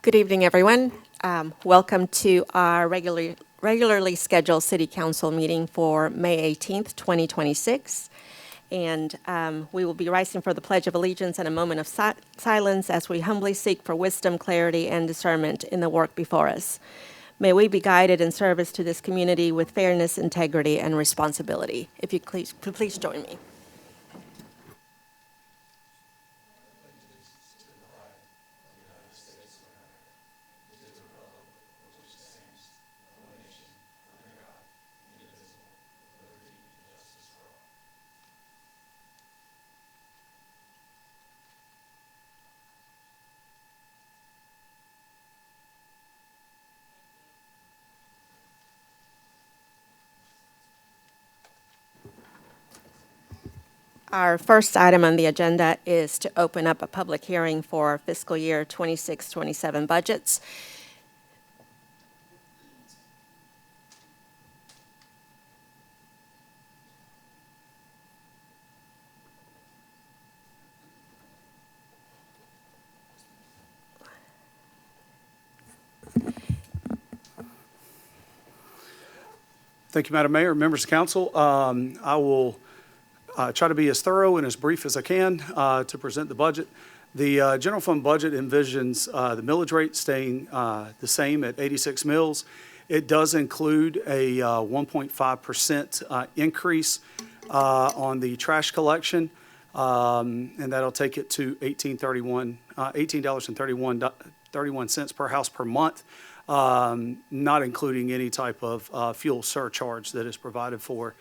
Good evening, everyone. Welcome to our regularly scheduled City Council meeting for May 18th, 2026. And we will be rising for the Pledge of Allegiance and a moment of silence as we humbly seek for wisdom, clarity, and discernment in the work before us. May we be guided in service to this community with fairness, integrity, and responsibility. If you please join me. Our first item on the agenda is to open up a public hearing for fiscal year 26-27 budgets. Thank you, Madam Mayor, members of council. I will try to be as thorough and as brief as I can to present the budget. The general fund budget envisions the millage rate staying the same at 86 mills. It does include a 1.5% increase on the trash collection, and that'll take it to $18.31 per house per month. Not including any type of fuel surcharge that is provided for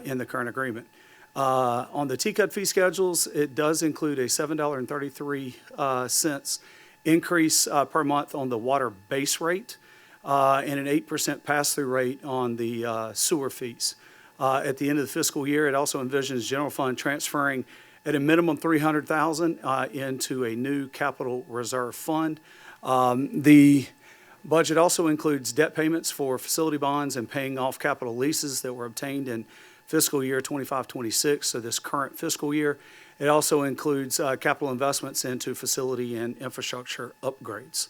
in the current agreement. On the T-Cut fee schedules, it does include a $7.33 increase per month on the water base rate and an 8% pass-through rate on the sewer fees. At the end of the fiscal year, it also envisions general fund transferring at a minimum $300,000 into a new capital reserve fund. The budget also includes debt payments for facility bonds and paying off capital leases that were obtained in fiscal year 25-26, so this current fiscal year. It also includes capital investments into facility and infrastructure upgrades.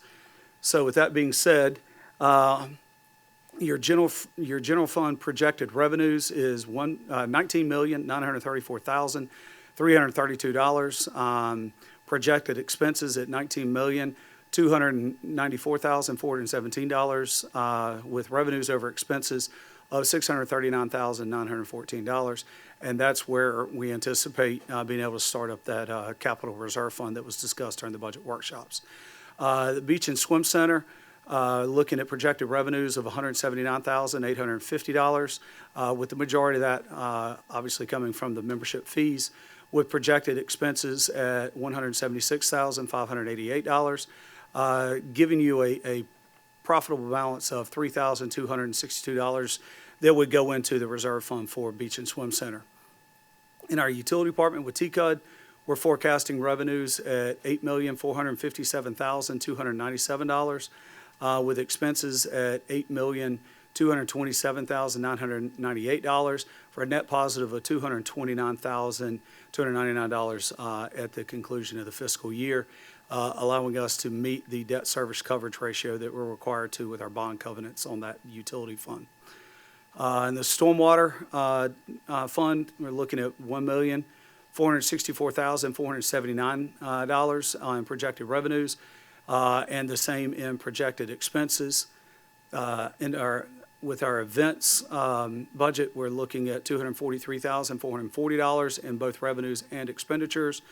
So with that being said, your general fund projected revenues is $19,934,332. Projected expenses at $19,294,417 with revenues over expenses of $639,914. And that's where we anticipate being able to start up that capital reserve fund that was discussed during the budget workshops. The Beach and Swim Center, looking at projected revenues of $179,850, with the majority of that obviously coming from the membership fees, with projected expenses at $176,588. Giving you a profitable balance of $3,262 that would go into the reserve fund for Beach and Swim Center. In our utility department with TCUD, we're forecasting revenues at $8,457,297 with expenses at $8,227,998 for a net positive of $229,299 at the conclusion of the fiscal year. Allowing us to meet the debt service coverage ratio that we're required to with our bond covenants on that utility fund. In the stormwater fund, we're looking at $1,464,479 in projected revenues, and the same in projected expenses. With our events budget, we're looking at $243,440 in both revenues and expenditures.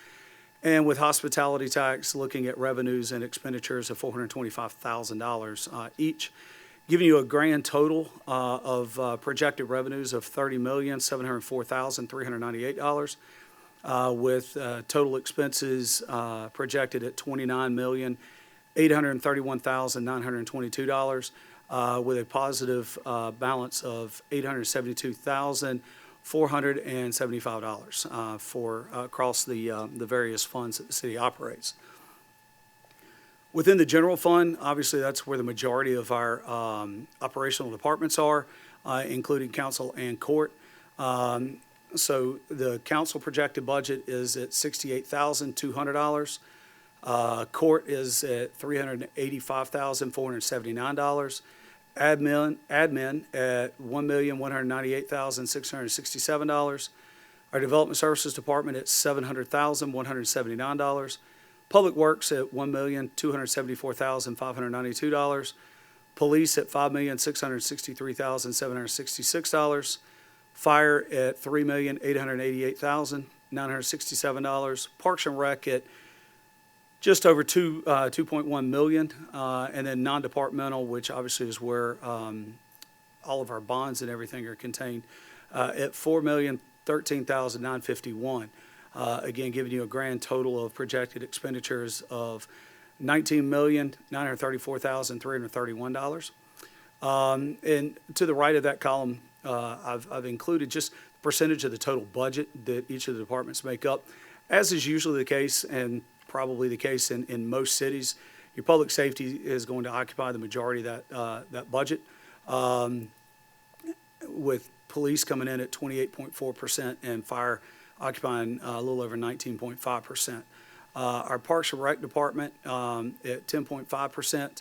And with hospitality tax, looking at revenues and expenditures of $425,000 each, giving you a grand total of projected revenues of $30,704,398, with total expenses projected at $29,831,922, with a positive balance of $872,475 for across the various funds that the city operates. Within the general fund, obviously that's where the majority of our operational departments are, including council and court. So the council projected budget is at $68,200. Court is at $385,479. Admin at $1,198,667. Our Development Services Department at $700,179. Public Works at $1,274,592. Police at $5,663,766. Fire at $3,888,967. Parks and Rec at just over 2.1 million, and then non-departmental, which obviously is where all of our bonds and everything are contained, at $4,013,951. Again, giving you a grand total of projected expenditures of $19,934,331. And to the right of that column, I've included just the percentage of the total budget that each of the departments make up. As is usually the case, and probably the case in most cities, your public safety is going to occupy the majority of that budget, with police coming in at 28.4% and fire occupying a little over 19.5%. Our Parks and Rec Department at 10.5%, and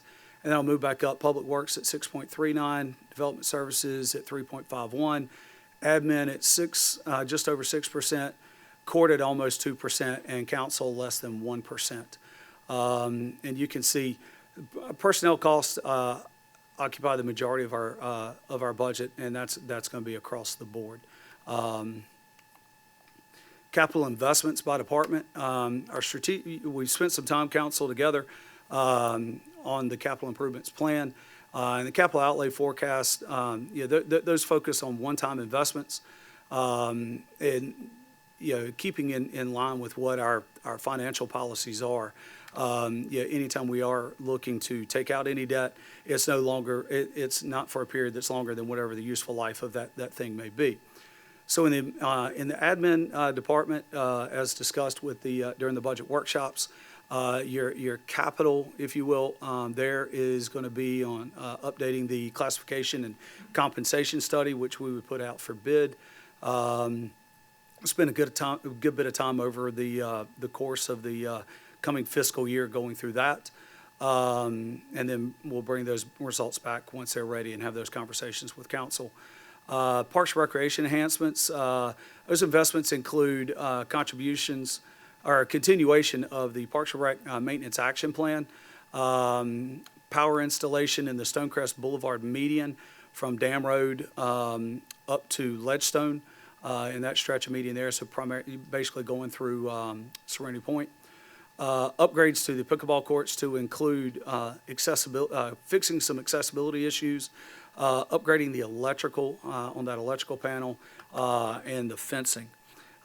then I'll move back up. Public Works at 6.39%, Development Services at 3.51%, Admin at just over 6%, Court at almost 2%, and Council less than 1%. And you can see personnel costs occupy the majority of our budget, and that's going to be across the board. Capital investments by department. We spent some time, council, together on the capital improvements plan. And the capital outlay forecast, those focus on one-time investments, and keeping in line with what our financial policies are. Anytime we are looking to take out any debt, it's not for a period that's longer than whatever the useful life of that thing may be. So in the admin department, as discussed during the budget workshops, your capital, if you will, there is going to be on updating the classification and compensation study, which we would put out for bid. Spend a good bit of time over the course of the coming fiscal year going through that, and then we'll bring those results back once they're ready and have those conversations with council. Parks and Recreation enhancements. Those investments include contributions or continuation of the Parks and Rec Maintenance Action Plan, power installation in the Stonecrest Boulevard median from Dam Road up to Ledgestone, in that stretch of median there, so basically going through Serenity Point. Upgrades to the pickleball courts to include fixing some accessibility issues, upgrading the electrical on that electrical panel, and the fencing.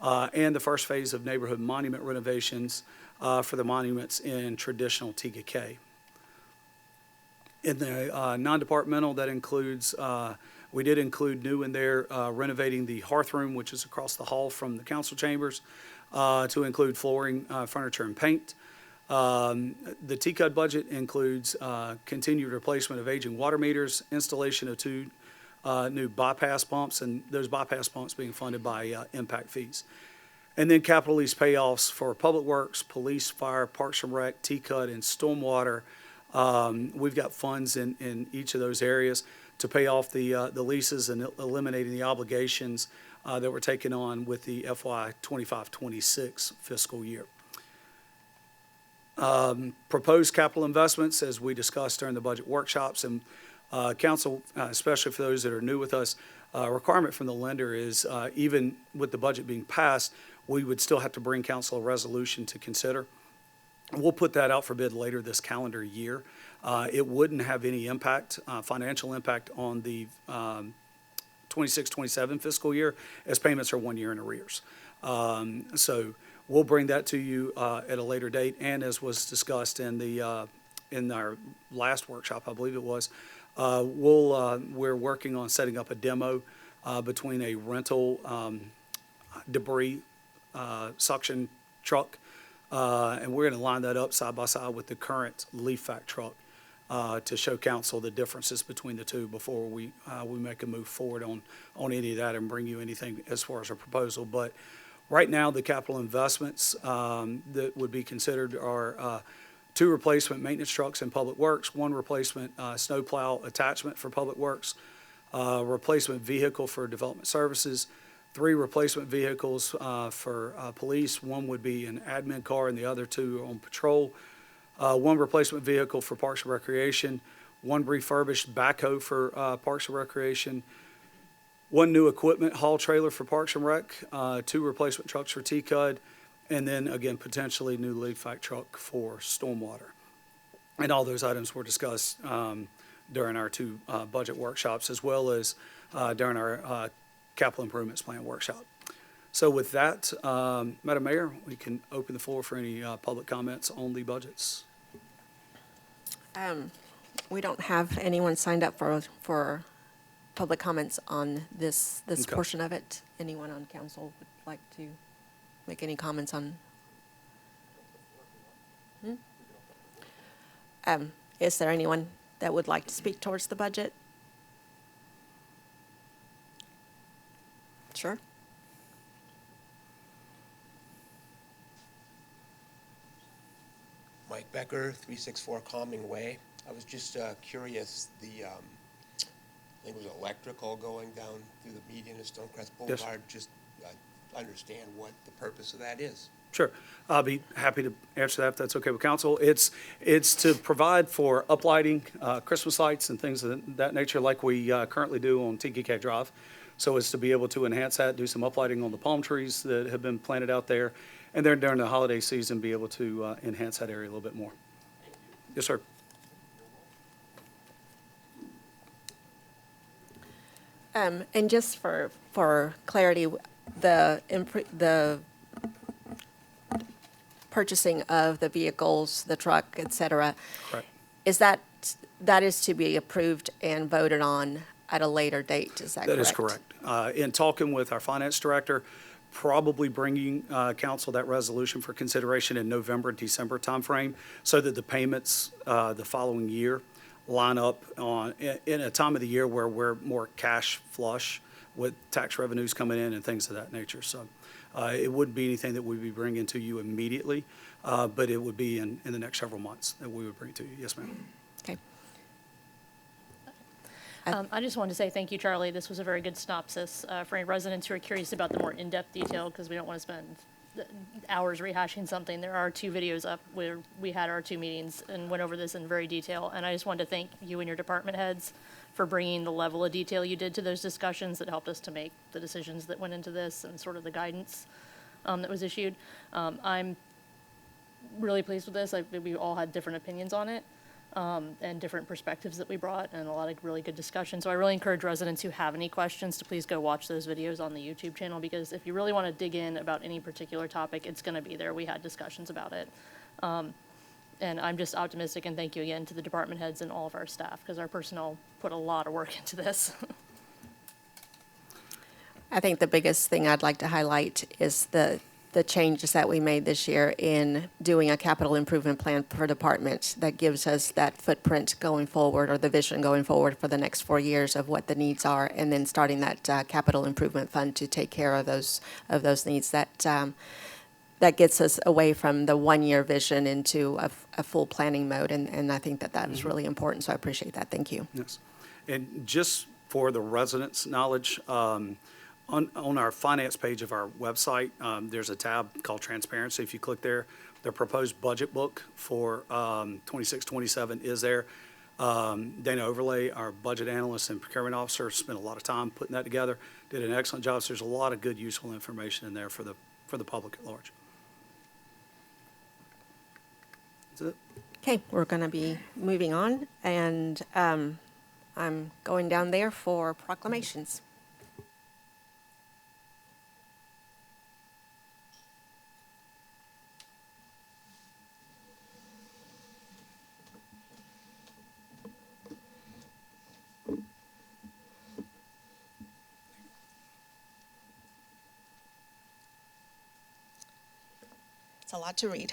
And the first phase of neighborhood monument renovations for the monuments in traditional TKK. In the non-departmental, that includes, we did include new in there, renovating the hearth room, which is across the hall from the council chambers, to include flooring, furniture, and paint. The TCUD budget includes continued replacement of aging water meters, installation of 2 new bypass pumps, and those bypass pumps being funded by impact fees. And then capital lease payoffs for Public Works, Police, Fire, Parks and Rec, TCUD, and Stormwater. We've got funds in each of those areas to pay off the leases and eliminating the obligations that were taken on with the FY 25-26 fiscal year. Proposed capital investments, as we discussed during the budget workshops, and council, especially for those that are new with us, requirement from the lender is even with the budget being passed, we would still have to bring council a resolution to consider. We'll put that out for bid later this calendar year. It wouldn't have any impact, financial impact on the 26-27 fiscal year, as payments are 1 year in arrears. So we'll bring that to you at a later date, and as was discussed in our last workshop, I believe it was, we're working on setting up a demo between a rental debris suction truck, and we're going to line that up side by side with the current leaf vac truck to show council the differences between the two before we make a move forward on any of that and bring you anything as far as a proposal. But Right now, the capital investments that would be considered are 2 replacement maintenance trucks in Public Works, 1 replacement snowplow attachment for Public Works, replacement vehicle for Development Services, 3 replacement vehicles for police. 1 would be an admin car and the other 2 are on patrol. 1 replacement vehicle for Parks and Recreation, 1 refurbished backhoe for Parks and Recreation, 1 new equipment haul trailer for Parks and Rec, 2 replacement trucks for TCUD, and then again, potentially new lead vac truck for stormwater. And all those items were discussed during our 2 budget workshops, as well as during our capital improvements plan workshop. So with that, Madam Mayor, we can open the floor for any public comments on the budgets. We don't have anyone signed up for public comments on this Okay. portion of it. Anyone on council would like to make any comments on? Is there anyone that would like to speak towards the budget? Sure. Mike Becker, 364 Calming Way. I was just curious, I think it was electrical going down through the median of Stonecrest Boulevard. Just understand what the purpose of that is. Sure. I'll be happy to answer that if that's okay with council. It's to provide for uplighting, Christmas lights and things of that nature like we currently do on TKK Drive. So it's to be able to enhance that, do some uplighting on the palm trees that have been planted out there, and then during the holiday season, be able to enhance that area a little bit more. Yes, sir. And just for clarity, the purchasing of the vehicles, the truck, et cetera, Correct. is that is to be approved and voted on at a later date, is that correct? That is correct. In talking with our finance director, probably bringing council that resolution for consideration in November, December timeframe, so that the payments the following year line up in a time of the year where we're more cash flush with tax revenues coming in and things of that nature. So it wouldn't be anything that we'd be bringing to you immediately, but it would be in the next several months that we would bring it to you. Yes, ma'am. Okay. I just wanted to say thank you, Charlie. This was a very good synopsis for any residents who are curious about the more in-depth detail, because we don't want to spend hours rehashing something. There are 2 videos up where we had our 2 meetings and went over this in very detail. And I just wanted to thank you and your department heads for bringing the level of detail you did to those discussions that helped us to make the decisions that went into this and sort of the guidance that was issued. I'm really pleased with this. We all had different opinions on it. And different perspectives that we brought, and a lot of really good discussion. So I really encourage residents who have any questions to please go watch those videos on the YouTube channel, because if you really want to dig in about any particular topic, it's going to be there. We had discussions about it. And I'm just optimistic, and thank you again to the department heads and all of our staff, because our personnel put a lot of work into this. I think the biggest thing I'd like to highlight is the changes that we made this year in doing a capital improvement plan per department that gives us that footprint going forward, or the vision going forward for the next 4 years of what the needs are, and then starting that capital improvement fund to take care of those needs. That gets us away from the 1-year vision into a full planning mode, and I think that is really important, so I appreciate that. Thank you. Yes. And just for the residents' knowledge, on our finance page of our website, there's a tab called Transparency. If you click there, the proposed budget book for 26-27 is there. Dana Overlay, our budget analyst and procurement officer, spent a lot of time putting that together, did an excellent job. So there's a lot of good, useful information in there for the public at large. That's it. Okay, we're going to be moving on, and I'm going down there for proclamations. It's a lot to read.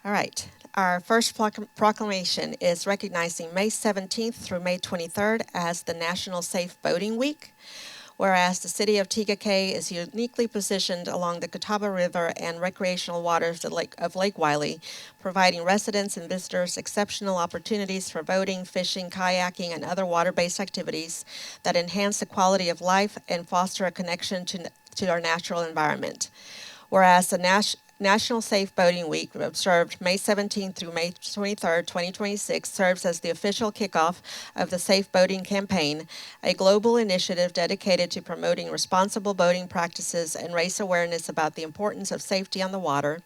All right. Our first proclamation is recognizing May 17th through May 23rd as the National Safe Boating Week. Whereas the city of TKK is uniquely positioned along the Catawba River and recreational waters of Lake Wylie, providing residents and visitors exceptional opportunities for boating, fishing, kayaking, and other water-based activities that enhance the quality of life and foster a connection to our natural environment. Whereas the National Safe Boating Week, observed May 17th through May 23rd, 2026, serves as the official kickoff of the Safe Boating Campaign, a global initiative dedicated to promoting responsible boating practices and raise awareness about the importance of safety on the water.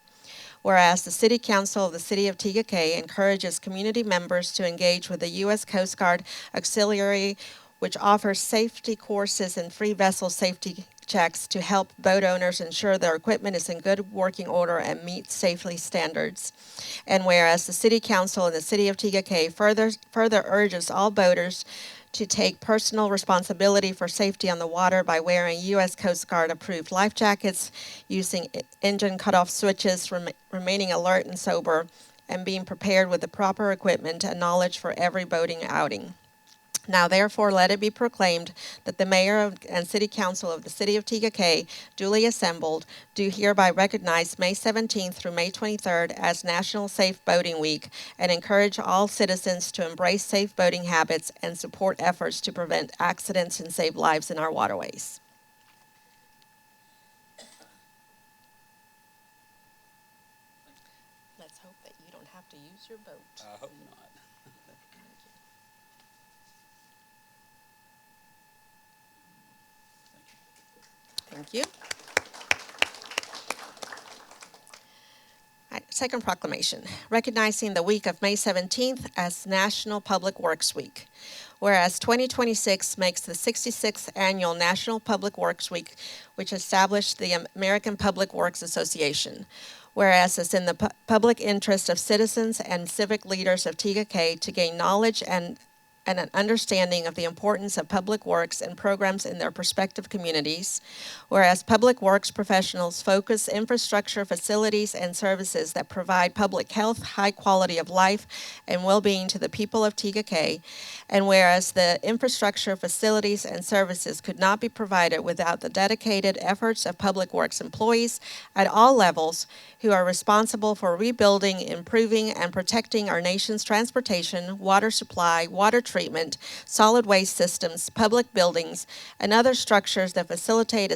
Whereas the City Council of the City of TKK encourages community members to engage with the U.S. Coast Guard Auxiliary, which offers safety courses and free vessel safety checks to help boat owners ensure their equipment is in good working order and meets safety standards. And whereas the City Council in the City of TKK further urges all boaters to take personal responsibility for safety on the water by wearing U.S. Coast Guard approved life jackets, using engine cutoff switches, remaining alert and sober, and being prepared with the proper equipment and knowledge for every boating outing. Now therefore let it be proclaimed that the Mayor and City Council of the City of TKK, duly assembled, do hereby recognize May 17th through May 23rd as National Safe Boating Week and encourage all citizens to embrace safe boating habits and support efforts to prevent accidents and save lives in our waterways. Let's hope that you don't have to use your boat. I hope not. Thank you. All right, second proclamation, recognizing the week of May 17th as National Public Works Week. Whereas 2026 makes the 66th annual National Public Works Week, which established the American Public Works Association. Whereas it's in the public interest of citizens and civic leaders of TKK to gain knowledge and an understanding of the importance of public works and programs in their respective communities, whereas public works professionals focus infrastructure, facilities, and services that provide public health, high quality of life, and well-being to the people of TKK, and whereas the infrastructure, facilities, and services could not be provided without the dedicated efforts of public works employees at all levels who are responsible for rebuilding, improving, and protecting our nation's transportation, water supply, water treatment, solid waste systems, public buildings, and other structures that facilitate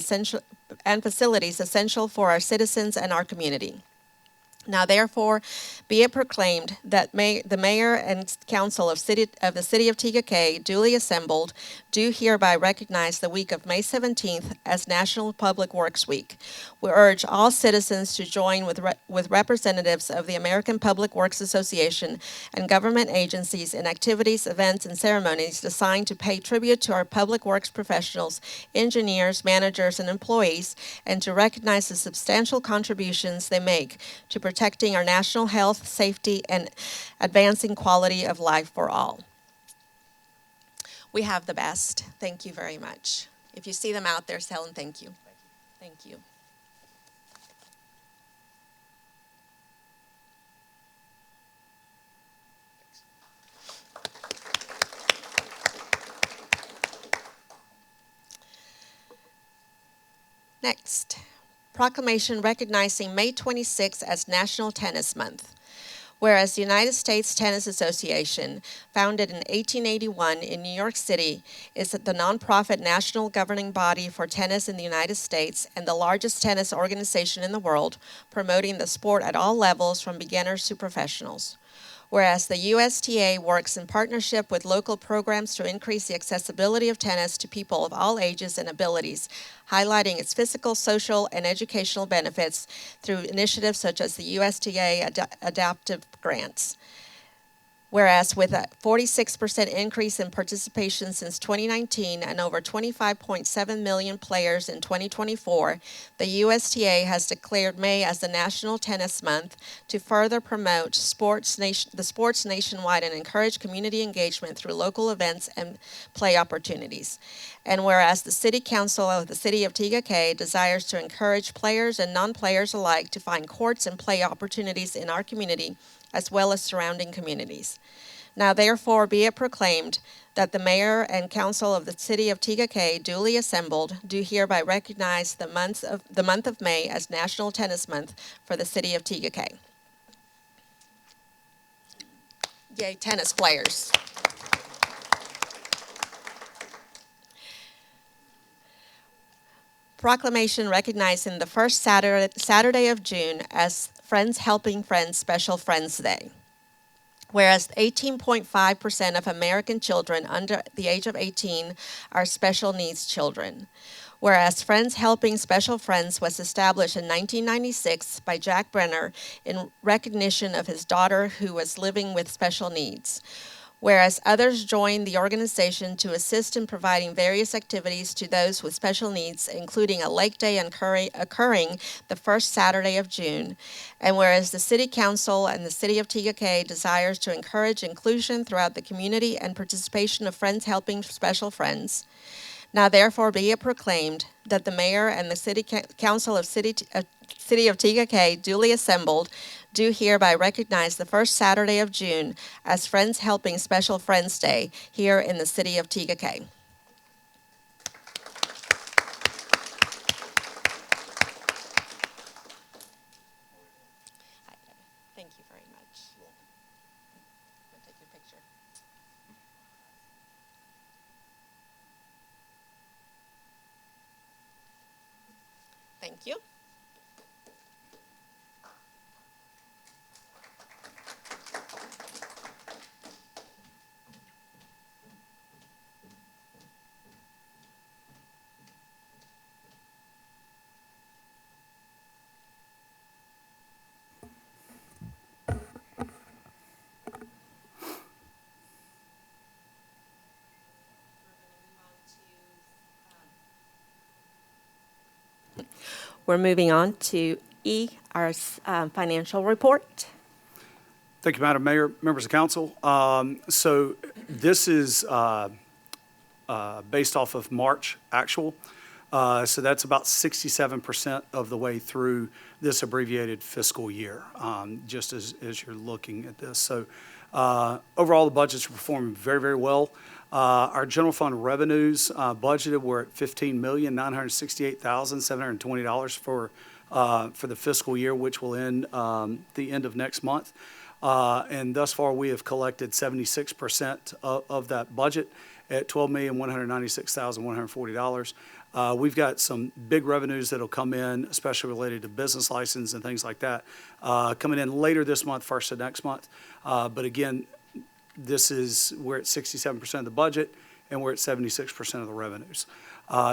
facilities essential for our citizens and our community. Now therefore, be it proclaimed that the Mayor and Council of the City of TKK, duly assembled, do hereby recognize the week of May 17th as National Public Works Week. We urge all citizens to join with representatives of the American Public Works Association and government agencies in activities, events, and ceremonies designed to pay tribute to our public works professionals, engineers, managers, and employees, and to recognize the substantial contributions they make to protecting our national health, safety, and advancing quality of life for all. We have the best. Thank you very much. If you see them out there, tell them thank you. Thank you. Next, proclamation recognizing May 26th as National Tennis Month. Whereas the United States Tennis Association, founded in 1881 in New York City, is the nonprofit national governing body for tennis in the United States and the largest tennis organization in the world, promoting the sport at all levels from beginners to professionals. Whereas the USTA works in partnership with local programs to increase the accessibility of tennis to people of all ages and abilities, highlighting its physical, social, and educational benefits through initiatives such as the USTA Adaptive Grants. Whereas with a 46% increase in participation since 2019 and over 25.7 million players in 2024, the USTA has declared May as the National Tennis Month to further promote the sports nationwide and encourage community engagement through local events and play opportunities. And whereas the City Council of the City of TKK desires to encourage players and non-players alike to find courts and play opportunities in our community, as well as surrounding communities. Now therefore be it proclaimed that the mayor and council of the city of TKK duly assembled do hereby recognize the month of May as National Tennis Month for the city of TKK. Yay, tennis players. Proclamation recognizing the first Saturday of June as Friends Helping Friends Special Friends Day. Whereas 18.5% of American children under the age of 18 are special needs children. Whereas Friends Helping Special Friends was established in 1996 by Jack Brenner in recognition of his daughter who was living with special needs. Whereas others joined the organization to assist in providing various activities to those with special needs, including a lake day occurring the first Saturday of June. And whereas the City Council and the City of TKK desires to encourage inclusion throughout the community and participation of Friends Helping Special Friends. Now therefore be it proclaimed that the Mayor and the City Council of City of TKK duly assembled do hereby recognize the first Saturday of June as Friends Helping Special Friends Day here in the City of TKK. Thank you very much. I'll take your picture. Thank you. We're moving on to E, our financial report. Thank you, Madam Mayor, members of council. So this is based off of March actual. So that's about 67% of the way through this abbreviated fiscal year, just as you're looking at this. So overall, the budgets are performing very, very well. Our general fund revenues budgeted were at $15,968,720 for the fiscal year, which will end the end of next month. And thus far, we have collected 76% of that budget at $12,196,140. We've got some big revenues that'll come in, especially related to business license and things like that, coming in later this month, first of next month. But again, we're at 67% of the budget, and we're at 76% of the revenues.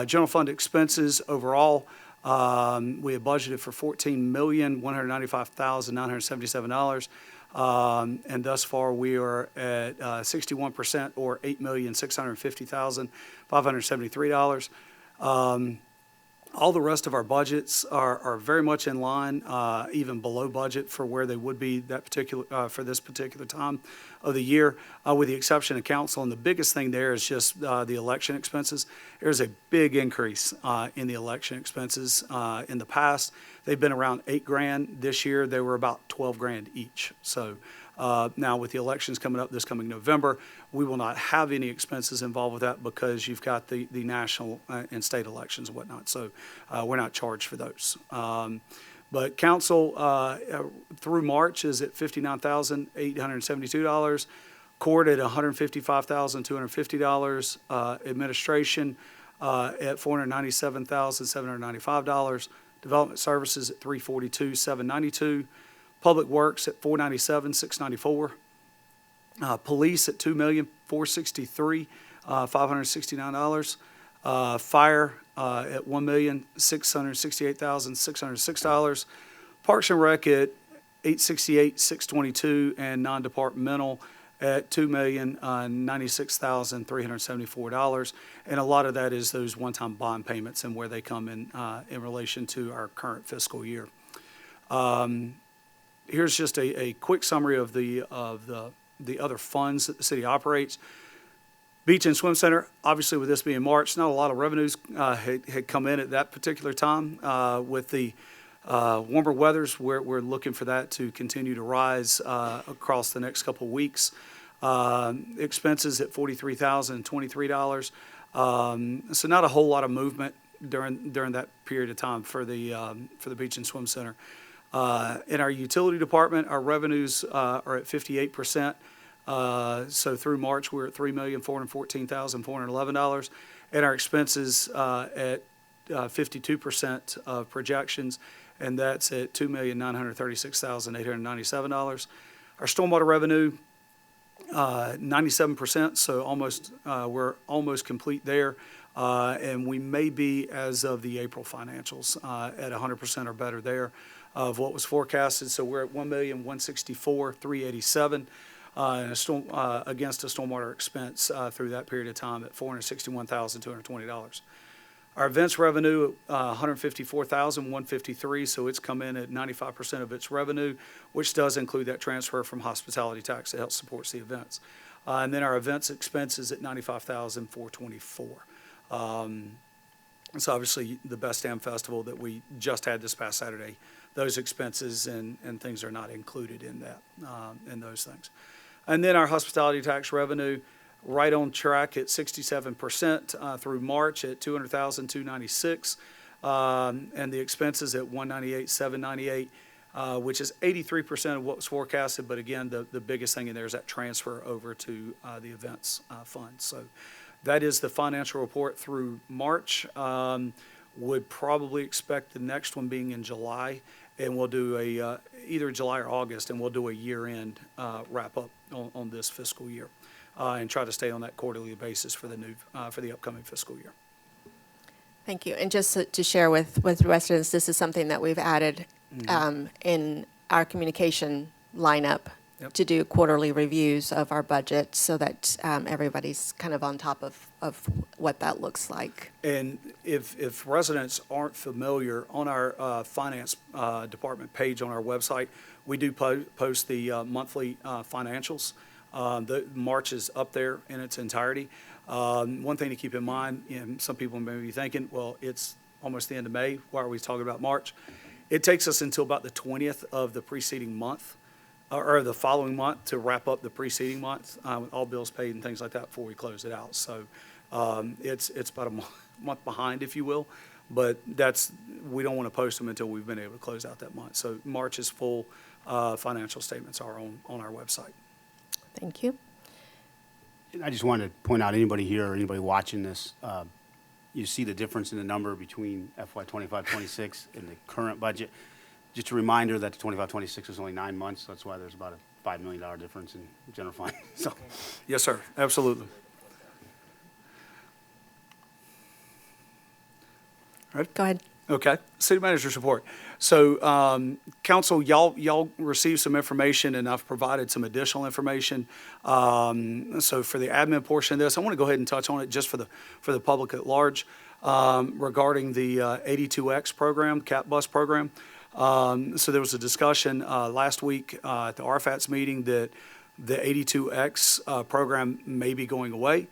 General fund expenses overall, we have budgeted for $14,195,977. And thus far, we are at 61%, or $8,650,573. All the rest of our budgets are very much in line, even below budget for where they would be for this particular time of the year, with the exception of council. And the biggest thing there is just the election expenses. There's a big increase in the election expenses. In the past, they've been around $8,000. This year, they were about $12,000 each. So now with the elections coming up this coming November, we will not have any expenses involved with that because you've got the national and state elections and whatnot. So we're not charged for those. But council through March is at $59,872. Court at $155,250. Administration at $497,795. Development services at $342,792. Public Works at $497,694. Police at $2,463,569. Fire at $1,668,606. Parks and Rec at $868,622, and non-departmental at $2,096,374. And a lot of that is those one-time bond payments and where they come in relation to our current fiscal year. Here's just a quick summary of the other funds that the city operates. Beach and Swim Center, obviously with this being March, not a lot of revenues had come in at that particular time. With the warmer weathers, we're looking for that to continue to rise across the next couple of weeks. Expenses at $43,023. So not a whole lot of movement during that period of time for the Beach and Swim Center. In our utility department, our revenues are at 58%. So through March, we're at $3,414,411, and our expenses at 52% of projections, and that's at $2,936,897. Our stormwater revenue, 97%, so we're almost complete there, and we may be, as of the April financials, at 100% or better there of what was forecasted. So we're at $1,164,387 against a stormwater expense through that period of time at $461,220. Our events revenue, $154,153, so it's come in at 95% of its revenue, which does include that transfer from hospitality tax that helps support the events. And then our events expenses at $95,424. It's obviously the Best Damn Festival that we just had this past Saturday. Those expenses and things are not included in that, in those things. And then our hospitality tax revenue, right on track at 67% through March at $200,296, and the expenses at $198,798, which is 83% of what was forecasted. But again, the biggest thing in there is that transfer over to the events fund. So that is the financial report through March. Would probably expect the next one being in July, and we'll do either July or August, and we'll do a year-end wrap up on this fiscal year. And try to stay on that quarterly basis for the upcoming fiscal year. Thank you. And just to share with residents, this is something that we've added in our communication lineup to do quarterly reviews of our budget so that everybody's kind of on top of what that looks like. And if residents aren't familiar, on our finance department page on our website, we do post the monthly financials. The March is up there in its entirety. One thing to keep in mind, and some people may be thinking, well, it's almost the end of May. Why are we talking about March? It takes us until about the 20th of the preceding month, or the following month, to wrap up the preceding month, all bills paid and things like that before we close it out. So it's about a month behind, if you will. But we don't want to post them until we've been able to close out that month. So March's full financial statements are on our website. Thank you. And I just wanted to point out, anybody here or anybody watching this, you see the difference in the number between FY 25-26 and the current budget. Just a reminder that the 25-26 is only 9 months, so that's why there's about a $5 million difference in general fund. So, Yes, sir. Absolutely. All right. Go ahead. Okay. City manager's report. So, council, y'all received some information, and I've provided some additional information. So for the admin portion of this, I want to go ahead and touch on it just for the public at large, regarding the 82X program, CAP bus program. So there was a discussion last week at the RFATS meeting that the 82X program may be going away.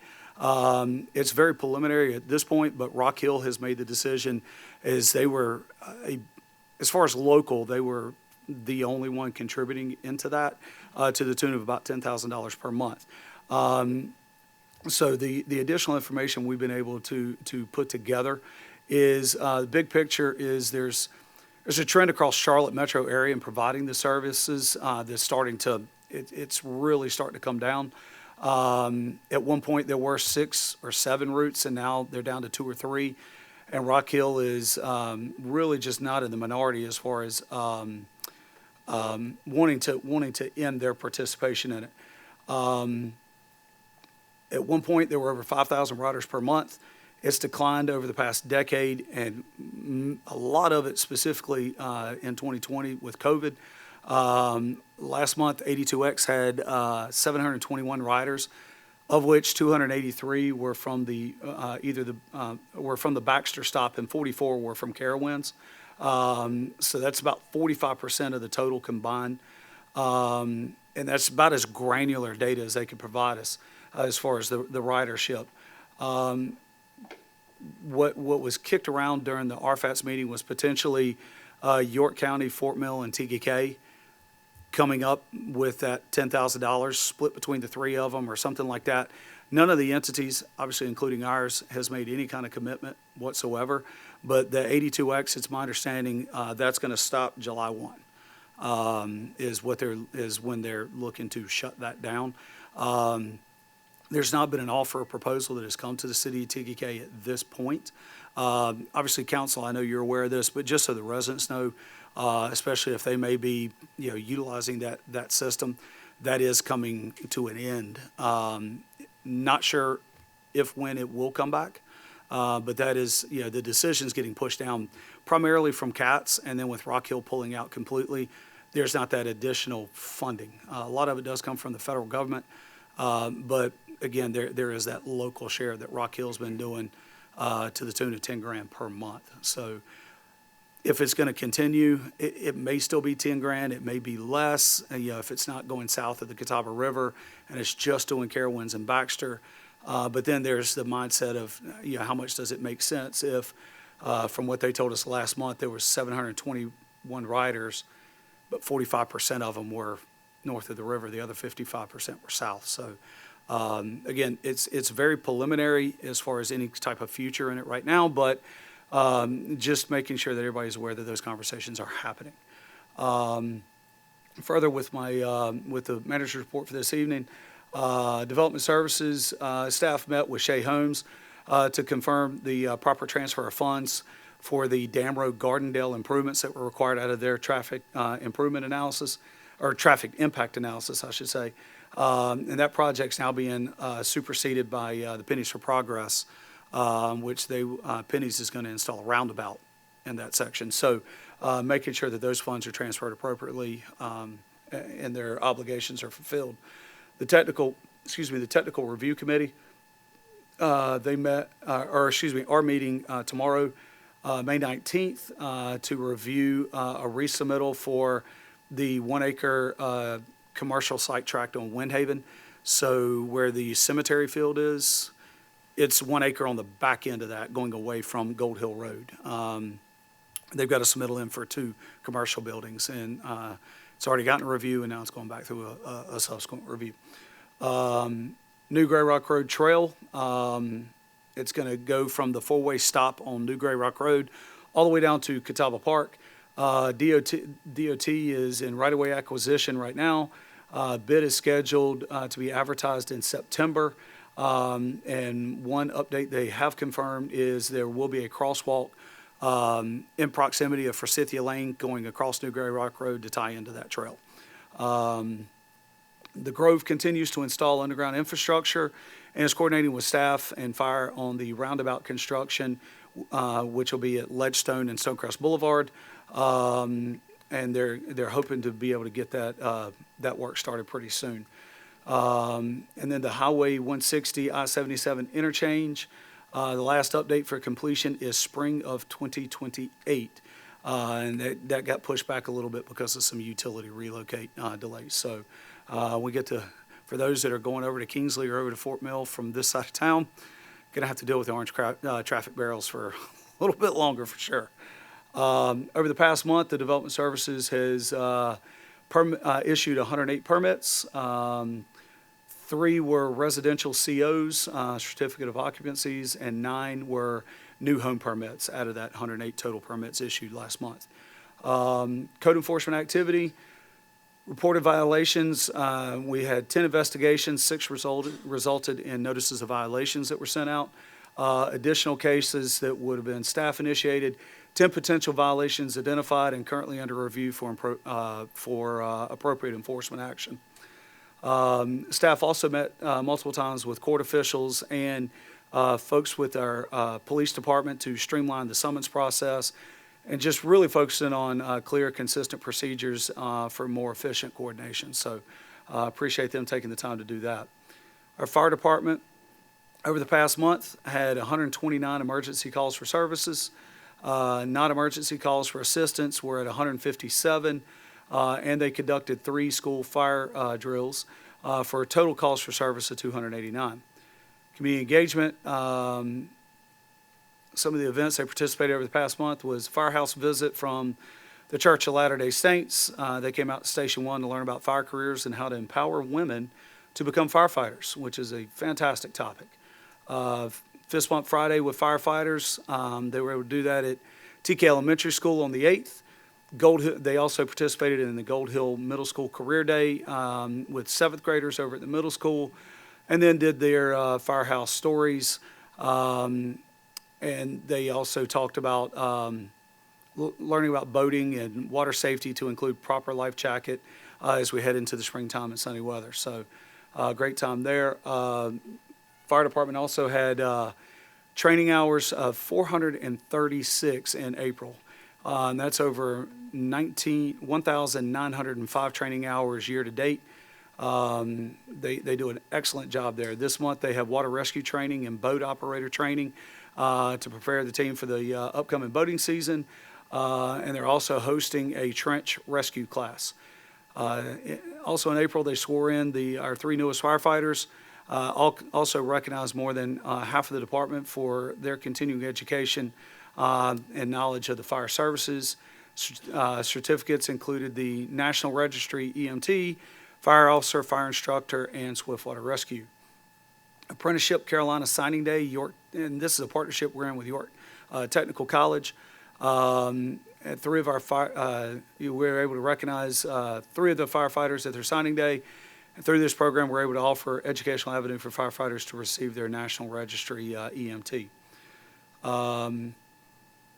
It's very preliminary at this point, but Rock Hill has made the decision, as they were, as far as local, they were the only one contributing into that to the tune of about $10,000 per month. So the additional information we've been able to put together is the big picture is there's a trend across Charlotte metro area in providing the services that's starting to, it's really starting to come down. At one point, there were 6 or 7 routes, and now they're down to 2 or 3. And Rock Hill is really just not in the minority as far as wanting to end their participation in it. At one point, there were over 5,000 riders per month. It's declined over the past decade, and a lot of it specifically in 2020 with COVID. Last month, 82X had 721 riders, of which 283 were from the were from the Baxter stop, and 44 were from Carowinds. So that's about 45% of the total combined, and that's about as granular data as they could provide us as far as the ridership. What was kicked around during the RFATS meeting was potentially York County, Fort Mill, and TKK. coming up with that $10,000 split between the three of them or something like that. None of the entities, obviously including ours, has made any kind of commitment whatsoever. But the 82X, it's my understanding, that's going to stop July 1, is when they're looking to shut that down. There's not been an offer or proposal that has come to the city of TKK at this point. Obviously, council, I know you're aware of this, but just so the residents know, especially if they may be, utilizing that system, that is coming to an end. Not sure when it will come back, but that is, the decision's getting pushed down primarily from CATS, and then with Rock Hill pulling out completely, there's not that additional funding. A lot of it does come from the federal government, but again, there is that local share that Rock Hill's been doing to the tune of 10 grand per month. So if it's going to continue, it may still be 10 grand. It may be less, if it's not going south of the Catawba River and it's just doing Carowinds and Baxter. But then there's the mindset of, how much does it make sense if, from what they told us last month, there was 721 riders, but 45% of them were north of the river. The other 55% were south. So again, it's very preliminary as far as any type of future in it right now, but just making sure that everybody's aware that those conversations are happening. Further with the manager's report for this evening, Development Services staff met with Shea Holmes to confirm the proper transfer of funds for the Dam Road Gardendale improvements that were required out of their traffic improvement analysis, or traffic impact analysis, I should say. And that project's now being superseded by the Pennies for Progress, which Pennies is going to install a roundabout in that section. So making sure that those funds are transferred appropriately and their obligations are fulfilled. The technical review committee, they met, our meeting tomorrow, May 19th, to review a resubmittal for the 1 acre commercial site tract on Windhaven. So where the cemetery field is, it's 1 acre on the back end of that, going away from Gold Hill Road. They've got a submittal in for 2 commercial buildings, and it's already gotten a review, and now it's going back through a subsequent review. New Gray Rock Road Trail, it's going to go from the 4-way stop on New Gray Rock Road all the way down to Catawba Park. DOT is in right-of-way acquisition right now. Bid is scheduled to be advertised in September. And one update they have confirmed is there will be a crosswalk in proximity of Forsythia Lane going across New Gray Rock Road to tie into that trail. The Grove continues to install underground infrastructure and is coordinating with staff and fire on the roundabout construction, which will be at Ledgestone and Stonecrest Boulevard. And they're hoping to be able to get that work started pretty soon. And then the Highway 160 I-77 interchange, the last update for completion is spring of 2028. And that got pushed back a little bit because of some utility relocate delays. So we get to, for those that are going over to Kingsley or over to Fort Mill from this side of town, going to have to deal with the orange traffic barrels for a little bit longer for sure. Over the past month, the Development Services has issued 108 permits. 3 were residential COs, certificate of occupancies, and 9 were new home permits out of that 108 total permits issued last month. Code enforcement activity, reported violations. We had 10 investigations, 6 resulted in notices of violations that were sent out. Additional cases that would have been staff initiated, 10 potential violations identified and currently under review for appropriate enforcement action. Staff also met multiple times with court officials and folks with our police department to streamline the summons process and just really focusing on clear, consistent procedures for more efficient coordination. So appreciate them taking the time to do that. Our fire department, over the past month, had 129 emergency calls for services. Non-emergency calls for assistance were at 157, and they conducted 3 school fire drills for a total calls for service of 289. Community engagement, some of the events they participated over the past month was firehouse visit from the Church of Latter-day Saints. They came out to Station 1 to learn about fire careers and how to empower women to become firefighters, which is a fantastic topic. Fist Bump Friday with firefighters. They were able to do that at TK Elementary School on the 8th. They also participated in the Gold Hill Middle School Career Day with 7th graders over at the middle school, and then did their firehouse stories. And they also talked about learning about boating and water safety to include proper life jacket as we head into the springtime and sunny weather. So great time there. Fire department also had training hours of 436 in April. And that's over 1,905 training hours year to date. They do an excellent job there. This month they have water rescue training and boat operator training to prepare the team for the upcoming boating season. And they're also hosting a trench rescue class. Also in April, they swore in our 3 newest firefighters. Also recognized more than half of the department for their continuing education and knowledge of the fire services. Certificates included the National Registry EMT, fire officer, fire instructor, and Swiftwater Rescue. Apprenticeship Carolina Signing Day, York, and this is a partnership we're in with York Technical College. And 3 of our we were able to recognize 3 of the firefighters at their signing day. And through this program, we're able to offer educational avenue for firefighters to receive their National Registry EMT.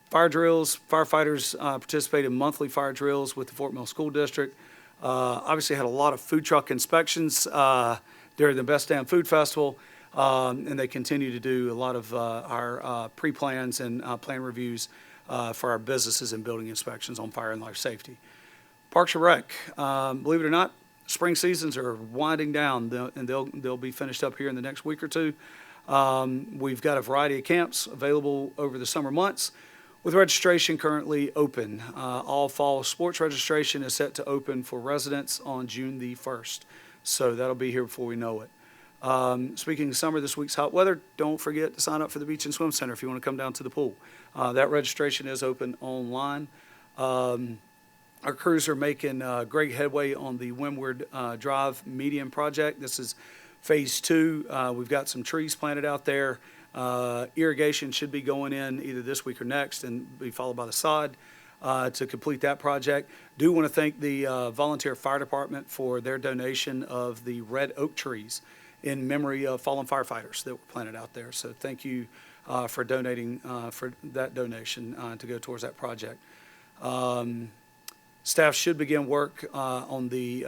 Fire drills, firefighters participate in monthly fire drills with the Fort Mill School District. Obviously had a lot of food truck inspections during the Best Damn Food Festival, and they continue to do a lot of our pre-plans and plan reviews for our businesses and building inspections on fire and life safety. Parks and Rec, believe it or not, spring seasons are winding down, and they'll be finished up here in the next week or two. We've got a variety of camps available over the summer months, with registration currently open. All fall sports registration is set to open for residents on June the 1st. So that'll be here before we know it. Speaking of summer, this week's hot weather, don't forget to sign up for the Beach and Swim Center if you want to come down to the pool. That registration is open online. Our crews are making great headway on the Windward Drive median project. This is phase 2. We've got some trees planted out there. Irrigation should be going in either this week or next and be followed by the sod to complete that project. Do want to thank the volunteer fire department for their donation of the red oak trees in memory of fallen firefighters that were planted out there. So thank you for donating for that donation to go towards that project. Staff should begin work on the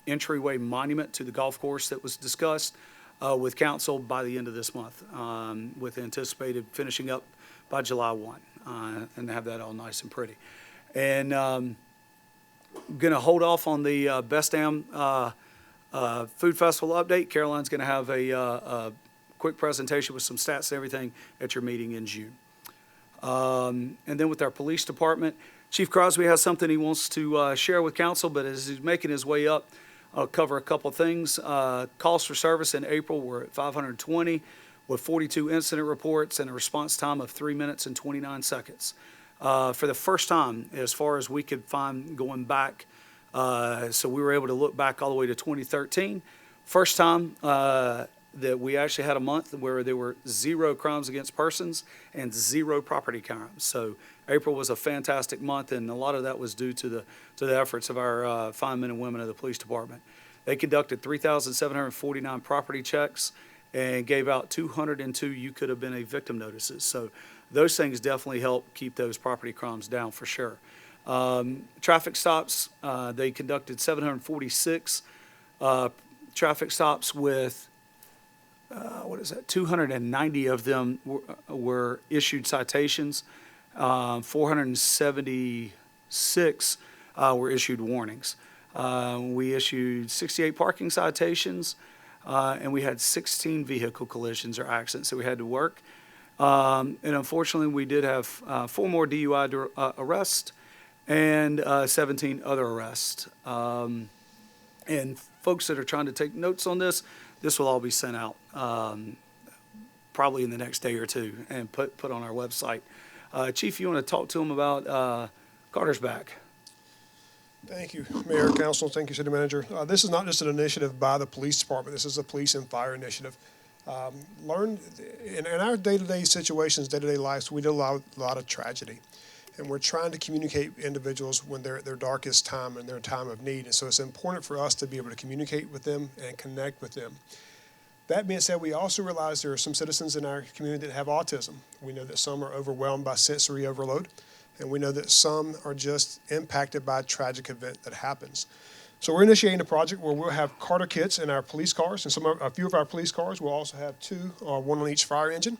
entryway monument to the golf course that was discussed with council by the end of this month, with anticipated finishing up by July 1, and have that all nice and pretty. And going to hold off on the Best Damn Food Festival update. Caroline's going to have a quick presentation with some stats and everything at your meeting in June. And then with our police department, Chief Crosby has something he wants to share with council, but as he's making his way up, I'll cover a couple things. Calls for service in April were at 520 with 42 incident reports and a response time of 3 minutes and 29 seconds. For the first time, as far as we could find going back, so we were able to look back all the way to 2013. First time that we actually had a month where there were 0 crimes against persons and 0 property crimes. So April was a fantastic month, and a lot of that was due to the efforts of our fine men and women of the police department. They conducted 3,749 property checks and gave out 202 you could have been a victim notices. So those things definitely help keep those property crimes down for sure. Traffic stops, they conducted 746 traffic stops with 290 of them were issued citations. 476 were issued warnings. We issued 68 parking citations, and we had 16 vehicle collisions or accidents that we had to work. And unfortunately, we did have 4 more DUI arrests and 17 other arrests. And folks that are trying to take notes on this will all be sent out probably in the next day or two and put on our website. Chief, you want to talk to them about Carter's back? Thank you, Mayor, Council. Thank you, City Manager. This is not just an initiative by the police department. This is a police and fire initiative. In our day-to-day situations, day-to-day lives, we do a lot of tragedy. And we're trying to communicate with individuals when they're at their darkest time and their time of need. And so it's important for us to be able to communicate with them and connect with them. That being said, we also realize there are some citizens in our community that have autism. We know that some are overwhelmed by sensory overload, and we know that some are just impacted by a tragic event that happens. So we're initiating a project where we'll have Carter kits in our police cars, and a few of our police cars will also have two, one on each fire engine.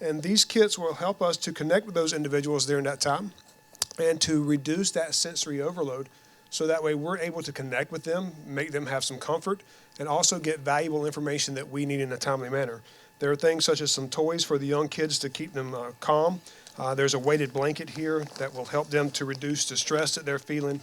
And these kits will help us to connect with those individuals during that time and to reduce that sensory overload, so that way we're able to connect with them, make them have some comfort, and also get valuable information that we need in a timely manner. There are things such as some toys for the young kids to keep them calm. There's a weighted blanket here that will help them to reduce the stress that they're feeling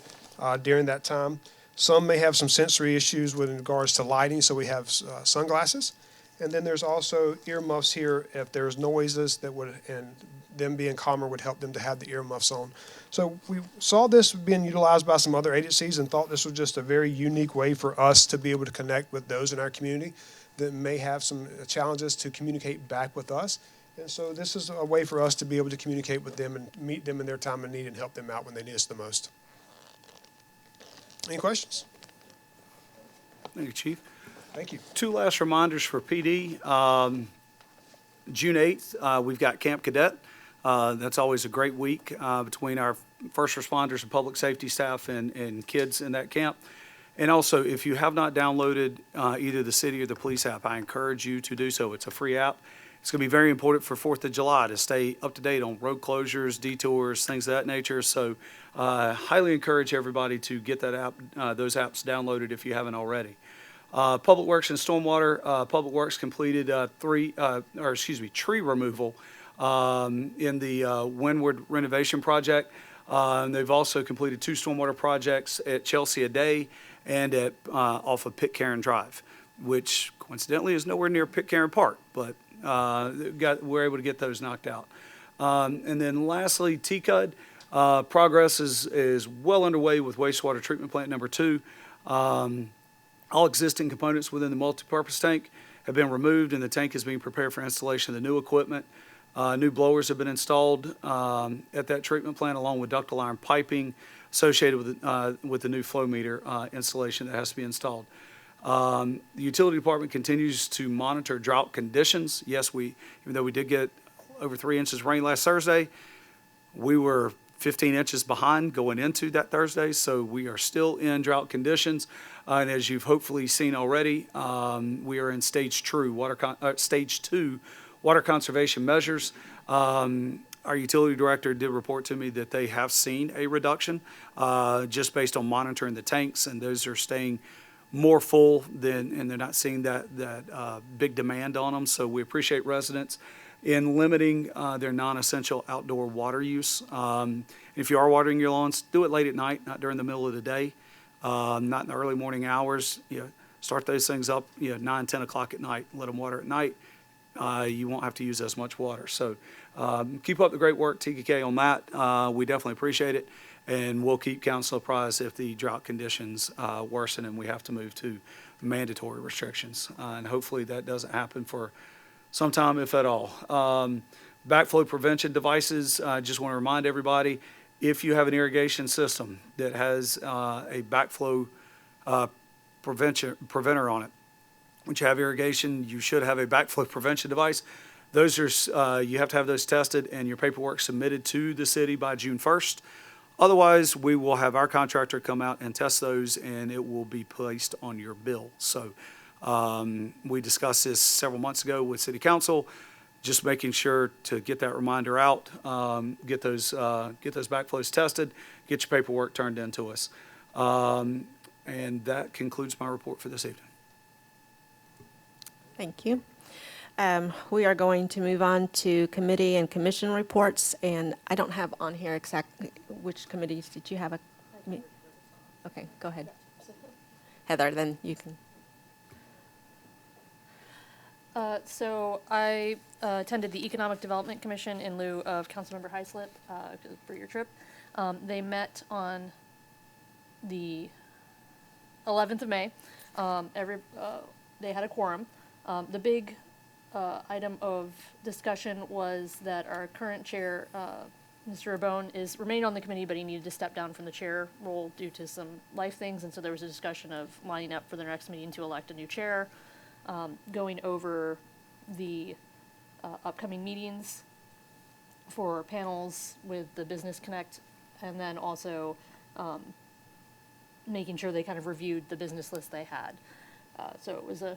during that time. Some may have some sensory issues with regards to lighting, so we have sunglasses. And then there's also earmuffs here if there's noises that would, and them being calmer would help them to have the earmuffs on. So we saw this being utilized by some other agencies and thought this was just a very unique way for us to be able to connect with those in our community that may have some challenges to communicate back with us. And so this is a way for us to be able to communicate with them and meet them in their time of need and help them out when they need us the most. Any questions? Thank you, Chief. Thank you. Two last reminders for PD. June 8th, we've got Camp Cadet. That's always a great week between our first responders and public safety staff and kids in that camp. And also, if you have not downloaded either the city or the police app, I encourage you to do so. It's a free app. It's going to be very important for 4th of July to stay up to date on road closures, detours, things of that nature. So highly encourage everybody to get that app, those apps downloaded if you haven't already. Public Works and Stormwater, Public Works completed tree removal in the Windward renovation project. And they've also completed 2 stormwater projects at Chelsea a Day and at off of Pitcairn Drive, which coincidentally is nowhere near Pitcairn Park, but we're able to get those knocked out. And then lastly, TCUD, progress is well underway with wastewater treatment plant number 2. All existing components within the multipurpose tank have been removed, and the tank is being prepared for installation of the new equipment. New blowers have been installed at that treatment plant, along with ductile iron piping associated with the new flow meter installation that has to be installed. The utility department continues to monitor drought conditions. Yes, even though we did get over 3 inches of rain last Thursday, we were 15 inches behind going into that Thursday, so we are still in drought conditions. And as you've hopefully seen already, we are in stage 2 water conservation measures. Our utility director did report to me that they have seen a reduction just based on monitoring the tanks, and those are staying more full and they're not seeing that big demand on them. So we appreciate residents in limiting their non-essential outdoor water use. If you are watering your lawns, do it late at night, not during the middle of the day, not in the early morning hours. Start those things up 9, 10 o'clock at night, let them water at night. You won't have to use as much water. So keep up the great work, TKK, on that. We definitely appreciate it. And we'll keep council apprised if the drought conditions worsen and we have to move to mandatory restrictions. And hopefully that doesn't happen for some time, if at all. Backflow prevention devices, I just want to remind everybody, if you have an irrigation system that has a backflow preventer on it, once you have irrigation, you should have a backflow prevention device. Those are, you have to have those tested and your paperwork submitted to the city by June 1st. Otherwise, we will have our contractor come out and test those, and it will be placed on your bill. So we discussed this several months ago with City Council, just making sure to get that reminder out, get those backflows tested, get your paperwork turned in to us. And that concludes my report for this evening. Thank you. We are going to move on to committee and commission reports, and I don't have on here exactly which committees. Did you have a? Okay, go ahead. Heather, then you can. So I attended the Economic Development Commission in lieu of Councilmember Hyslip for your trip. They met on the 11th of May. They had a quorum. The big item of discussion was that our current chair, Mr. Rabone, is remained on the committee, but he needed to step down from the chair role due to some life things, and so there was a discussion of lining up for the next meeting to elect a new chair, going over the upcoming meetings for panels with the Business Connect, and then also making sure they kind of reviewed the business list they had. So it was a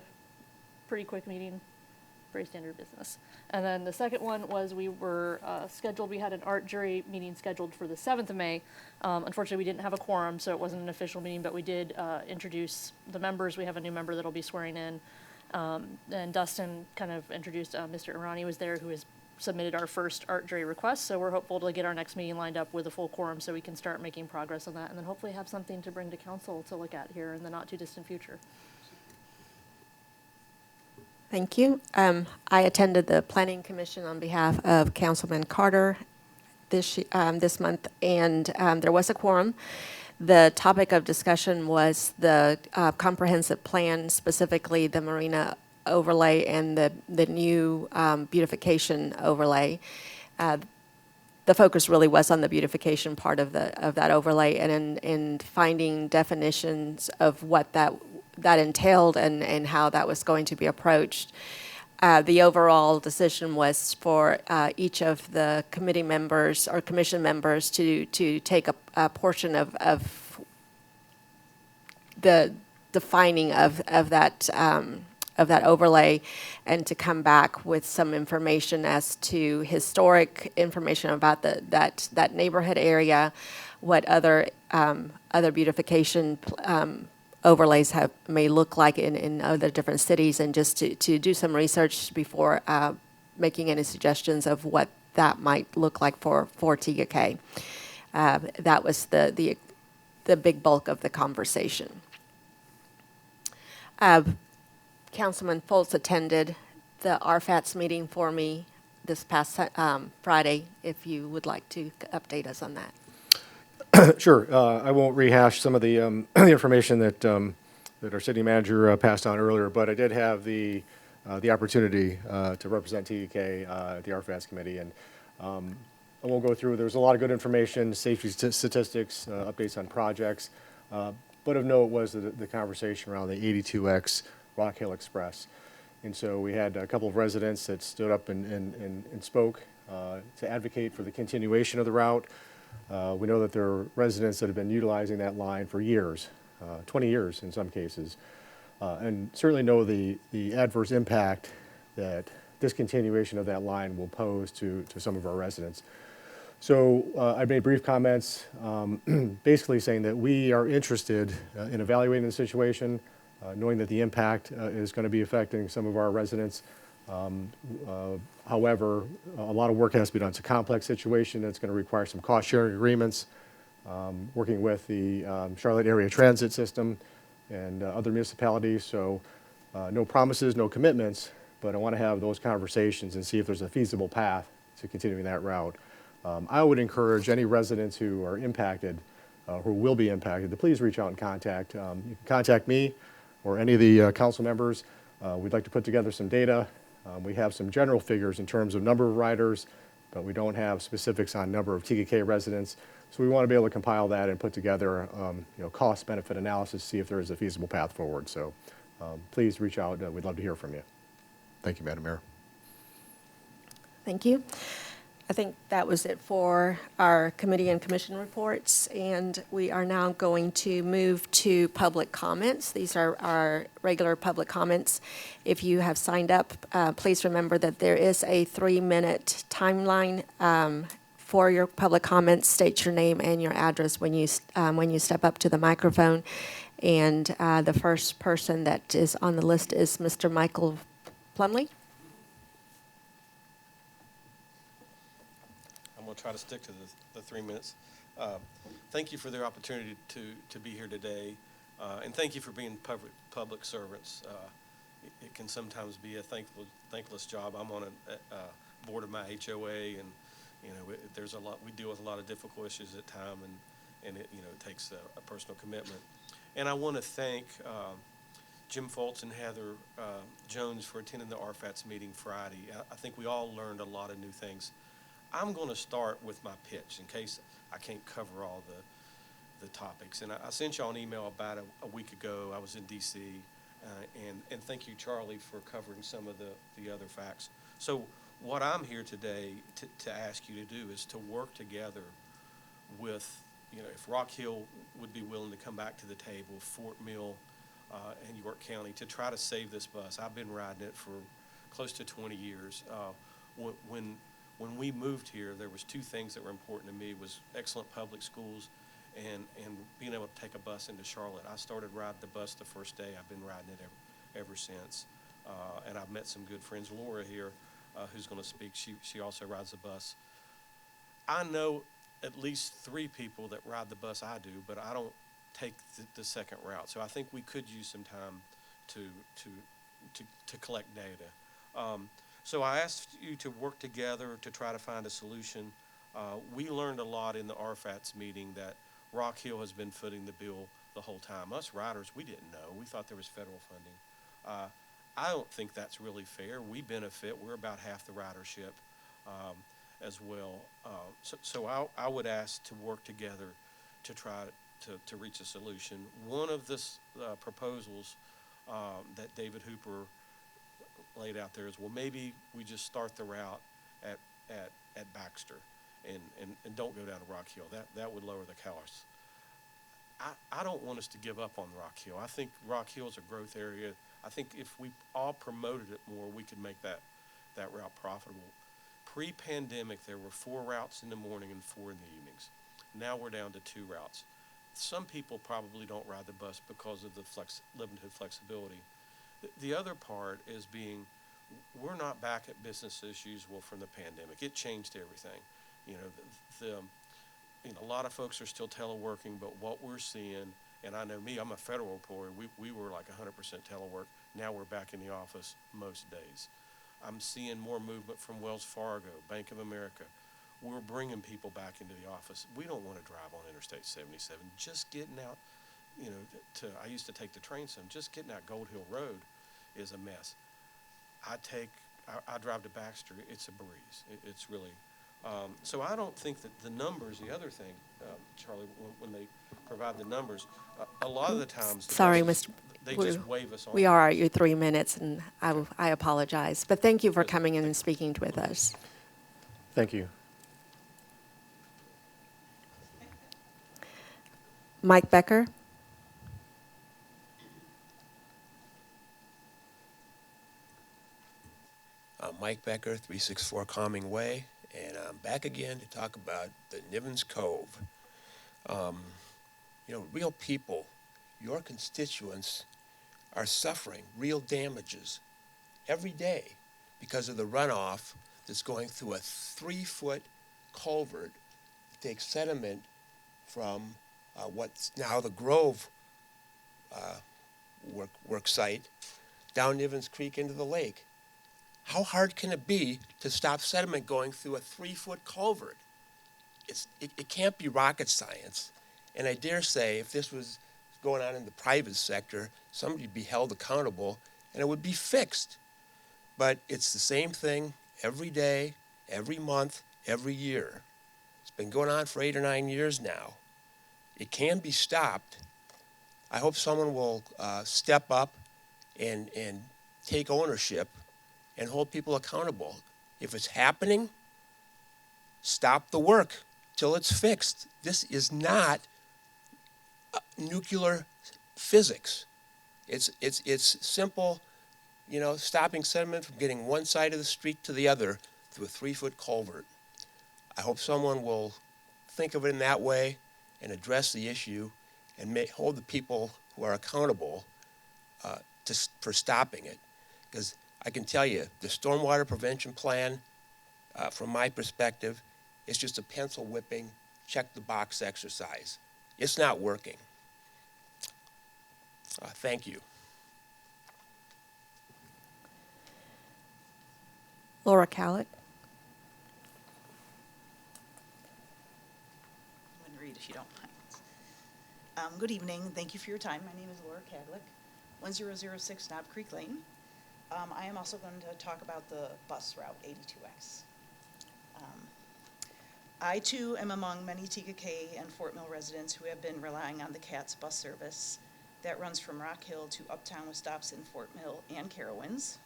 pretty quick meeting, very standard business. And then the second one was we had an art jury meeting scheduled for the 7th of May. Unfortunately, we didn't have a quorum, so it wasn't an official meeting, but we did introduce the members. We have a new member that'll be swearing in. And Dustin kind of introduced Mr. Irani was there, who has submitted our first art jury request. So we're hopeful to get our next meeting lined up with a full quorum so we can start making progress on that, and then hopefully have something to bring to council to look at here in the not too distant future. Thank you. I attended the Planning Commission on behalf of Councilman Carter this month, and there was a quorum. The topic of discussion was the comprehensive plan, specifically the marina overlay and the new beautification overlay. The focus really was on the beautification part of that overlay, and in finding definitions of what that entailed and how that was going to be approached. The overall decision was for each of the committee members or commission members to take a portion of the defining of that overlay, and to come back with some information as to historic information about that neighborhood area, what other beautification overlays may look like in other different cities, and just to do some research before making any suggestions of what that might look like for TGK. That was the big bulk of the conversation. Councilman Foltz attended the RFATS meeting for me this past Friday, if you would like to update us on that. Sure. I won't rehash some of the information that our city manager passed on earlier, but I did have the opportunity to represent TEK at the RFATS committee, and I won't go through. There's a lot of good information, safety statistics, updates on projects, but of note was the conversation around the 82X Rock Hill Express. And so we had a couple of residents that stood up and spoke to advocate for the continuation of the route. We know that there are residents that have been utilizing that line for years, 20 years in some cases, and certainly know the adverse impact that discontinuation of that line will pose to some of our residents. So I made brief comments, basically saying that we are interested in evaluating the situation, knowing that the impact is going to be affecting some of our residents. However, a lot of work has to be done. It's a complex situation. It's going to require some cost-sharing agreements, working with the Charlotte Area Transit System and other municipalities. So no promises, no commitments, but I want to have those conversations and see if there's a feasible path to continuing that route. I would encourage any residents who are impacted, who will be impacted, to please reach out and contact. You can contact me or any of the council members. We'd like to put together some data. We have some general figures in terms of number of riders, but we don't have specifics on number of TKK residents. So we want to be able to compile that and put together cost-benefit analysis, see if there is a feasible path forward. So please reach out. We'd love to hear from you. Thank you, Madam Mayor. Thank you. I think that was it for our committee and commission reports, and we are now going to move to public comments. These are our regular public comments. If you have signed up, please remember that there is a 3-minute timeline for your public comments. State your name and your address when you step up to the microphone. And the first person that is on the list is Mr. Michael Plumley. We'll try to stick to the 3 minutes. Thank you for the opportunity to be here today, and thank you for being public servants. It can sometimes be a thankless job. I'm on a board of my HOA, and there's a lot. We deal with a lot of difficult issues at time, and it, you know, it takes a personal commitment. And I want to thank Jim Foltz and Heather Jones for attending the RFATS meeting Friday. I think we all learned a lot of new things. I'm going to start with my pitch in case I can't cover all the topics. And I sent y'all an email about a week ago. I was in D.C. And thank you, Charlie, for covering some of the other facts. So what I'm here today to ask you to do is to work together with, you know, if Rock Hill would be willing to come back to the table, Fort Mill, and York County to try to save this bus. I've been riding it for close to 20 years. When we moved here, there was two things that were important to me: was excellent public schools and being able to take a bus into Charlotte. I started riding the bus the first day. I've been riding it ever since. And I've met some good friends. Laura here, who's going to speak, she also rides the bus. I know at least 3 people that ride the bus I do, but I don't take the second route. So I think we could use some time to collect data. So I asked you to work together to try to find a solution. We learned a lot in the RFATS meeting that Rock Hill has been footing the bill the whole time. Us riders, we didn't know. We thought there was federal funding. I don't think that's really fair. We benefit. We're about half the ridership as well. So I would ask to work together to try to reach a solution. One of the proposals that David Hooper laid out there is, well, maybe we just start the route at Baxter and don't go down to Rock Hill. That would lower the costs. I don't want us to give up on Rock Hill. I think Rock Hill is a growth area. I think if we all promoted it more, we could make that route profitable. Pre-pandemic, there were 4 routes in the morning and 4 in the evenings. Now we're down to 2 routes. Some people probably don't ride the bus because of the limited flexibility. The other part is we're not back at business as usual from the pandemic. It changed everything. You know, a lot of folks are still teleworking, but what we're seeing, and I know me, I'm a federal employee, we were like 100% telework. Now we're back in the office most days. I'm seeing more movement from Wells Fargo, Bank of America. We're bringing people back into the office. We don't want to drive on Interstate 77. Just getting out, you know, I used to take the train some. Just getting out Gold Hill Road is a mess. I drive to Baxter. It's a breeze. It's really, so I don't think that the numbers, the other thing, Charlie, when they provide the numbers, a lot of the times, Sorry, buses, Mr. they just wave us on. We are at your 3 minutes, and I apologize. But thank you for coming in and speaking with us. Thank you. Mike Becker? Mike Becker, 364 Calming Way, and I'm back again to talk about the Nivens Cove. You know, real people, your constituents are suffering real damages every day because of the runoff that's going through a 3-foot culvert that takes sediment from what's now the Grove work site down Nivens Creek into the lake. How hard can it be to stop sediment going through a 3-foot culvert? It can't be rocket science. And I dare say if this was going on in the private sector, somebody would be held accountable and it would be fixed. But it's the same thing every day, every month, every year. It's been going on for 8 or 9 years now. It can be stopped. I hope someone will step up and take ownership and hold people accountable. If it's happening, stop the work till it's fixed. This is not nuclear physics. It's simple, you know, stopping sediment from getting one side of the street to the other through a 3-foot culvert. I hope someone will think of it in that way and address the issue and hold the people who are accountable for stopping it. Because I can tell you, the stormwater prevention plan, from my perspective, is just a pencil whipping, check the box exercise. It's not working. Thank you. Laura Cowlick? I'm going to read if you don't mind. Good evening. Thank you for your time. My name is Laura Cadlick, 1006 Knob Creek Lane. I am also going to talk about the bus route 82X. I too am among many TKK and Fort Mill residents who have been relying on the CATS bus service that runs from Rock Hill to Uptown with stops in Fort Mill and Carowinds.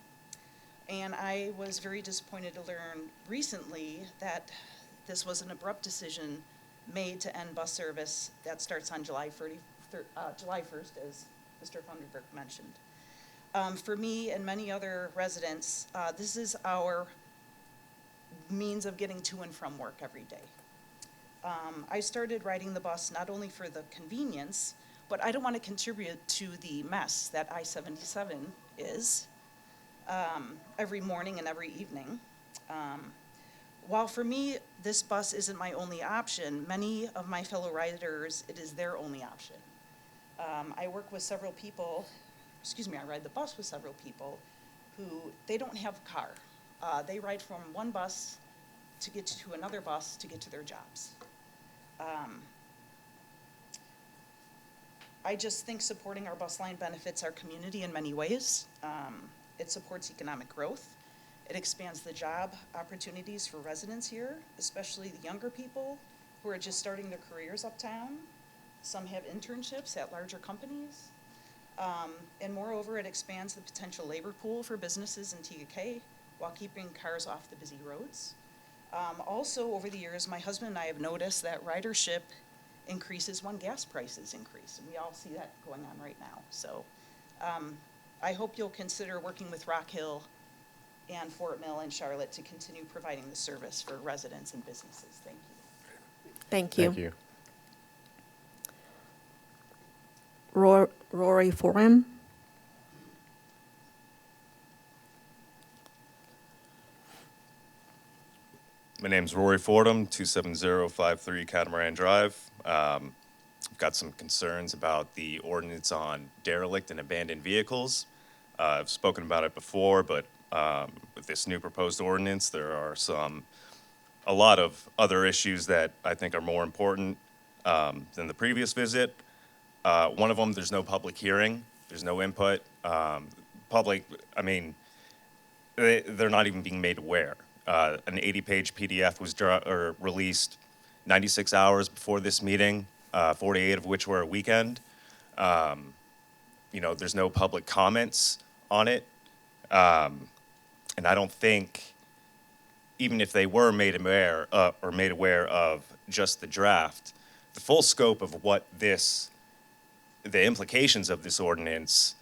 And I was very disappointed to learn recently that this was an abrupt decision made to end bus service that starts on July 1st, as Mr. Funderburg mentioned. For me and many other residents, this is our means of getting to and from work every day. I started riding the bus not only for the convenience, but I don't want to contribute to the mess that I-77 is every morning and every evening. While for me, this bus isn't my only option, many of my fellow riders, it is their only option. I work with several people, I ride the bus with several people who, they don't have a car. They ride from one bus to get to another bus to get to their jobs. I just think supporting our bus line benefits our community in many ways. It supports economic growth. It expands the job opportunities for residents here, especially the younger people who are just starting their careers uptown. Some have internships at larger companies. And moreover, it expands the potential labor pool for businesses in TKK while keeping cars off the busy roads. Also, over the years, my husband and I have noticed that ridership increases when gas prices increase, and we all see that going on right now. So I hope you'll consider working with Rock Hill and Fort Mill and Charlotte to continue providing the service for residents and businesses. Thank you. Thank you. Thank you. Rory Forum. My name's Rory Fordham, 27053 Catamaran Drive. I've got some concerns about the ordinance on derelict and abandoned vehicles. I've spoken about it before, but with this new proposed ordinance, there are a lot of other issues that I think are more important than the previous visit. One of them, there's no public hearing, there's no input. Public, I mean, they're not even being made aware. An 80-page PDF was released 96 hours before this meeting, 48 of which were a weekend. You know, there's no public comments on it. And I don't think, even if they were made aware of just the draft, the full scope of what the implications of this ordinance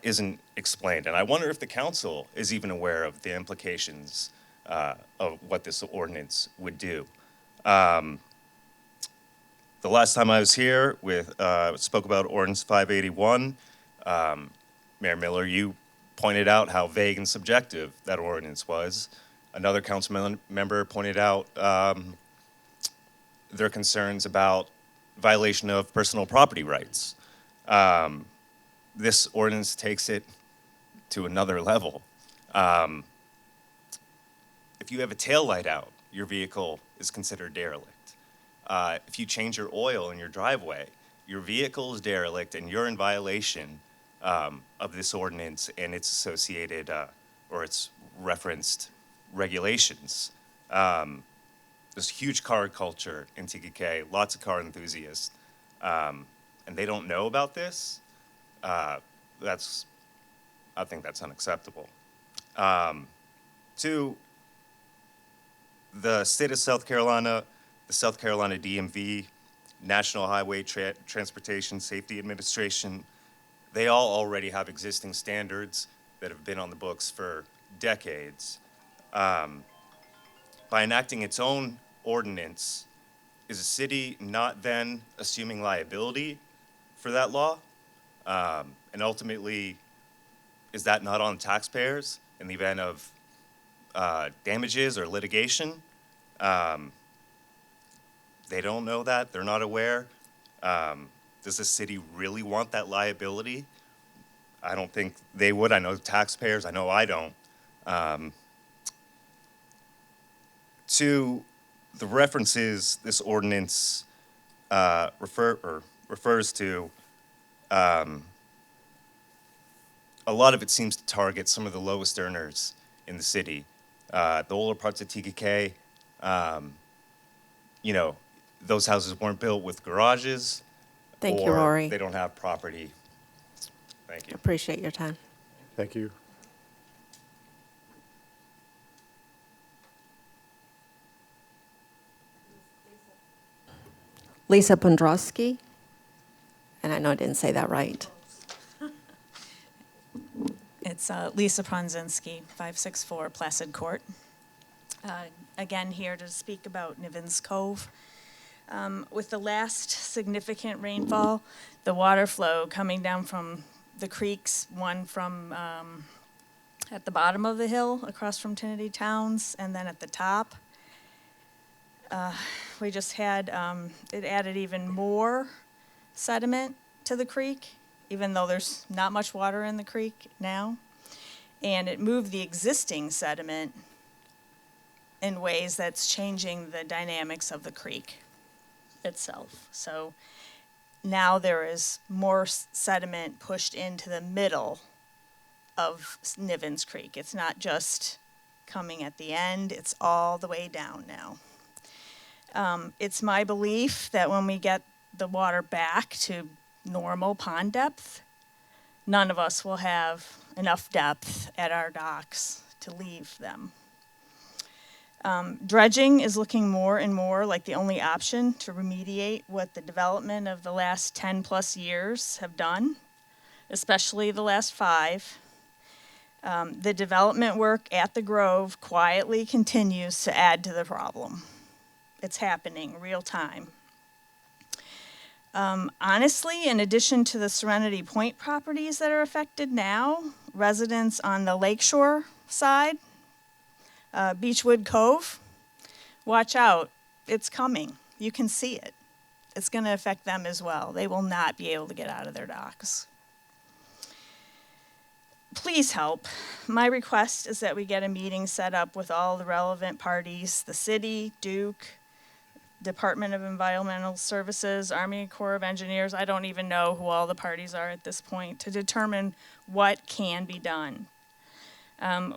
isn't explained. And I wonder if the council is even aware of the implications of what this ordinance would do. The last time I was here spoke about Ordinance 581. Mayor Miller, you pointed out how vague and subjective that ordinance was. Another council member pointed out their concerns about violation of personal property rights. This ordinance takes it to another level. If you have a taillight out, your vehicle is considered derelict. If you change your oil in your driveway, your vehicle is derelict and you're in violation of this ordinance and its associated or its referenced regulations. There's a huge car culture in TKK, lots of car enthusiasts, and they don't know about this. I think that's unacceptable. Two, the state of South Carolina, the South Carolina DMV, National Highway Transportation Safety Administration, they all already have existing standards that have been on the books for decades. By enacting its own ordinance, is the city not then assuming liability for that law? And ultimately, is that not on taxpayers in the event of damages or litigation? They don't know that, they're not aware. Does the city really want that liability? I don't think they would. I know taxpayers, I know I don't. To the references this ordinance refers to, a lot of it seems to target some of the lowest earners in the city. The older parts of TKK, you know, those houses weren't built with garages. Thank you, Or Rory. they don't have property. Thank you. Appreciate your time. Thank you. Lisa Pondrowski, and I know I didn't say that right. It's Lisa Pronzinski, 564 Placid Court. Again, here to speak about Nivens Cove. With the last significant rainfall, the water flow coming down from the creeks, one from at the bottom of the hill across from Trinity Towns, and then at the top, we just had, it added even more sediment to the creek, even though there's not much water in the creek now. And it moved the existing sediment in ways that's changing the dynamics of the creek itself. So now there is more sediment pushed into the middle of Nivens Creek. It's not just coming at the end, it's all the way down now. It's my belief that when we get the water back to normal pond depth, none of us will have enough depth at our docks to leave them. Dredging is looking more and more like the only option to remediate what the development of the last 10 plus years have done, especially the last 5. The development work at the Grove quietly continues to add to the problem. It's happening real time. Honestly, in addition to the Serenity Point properties that are affected now, residents on the lakeshore side, Beechwood Cove, watch out, it's coming. You can see it. It's going to affect them as well. They will not be able to get out of their docks. Please help. My request is that we get a meeting set up with all the relevant parties, the city, Duke, Department of Environmental Services, Army Corps of Engineers. I don't even know who all the parties are at this point, to determine what can be done.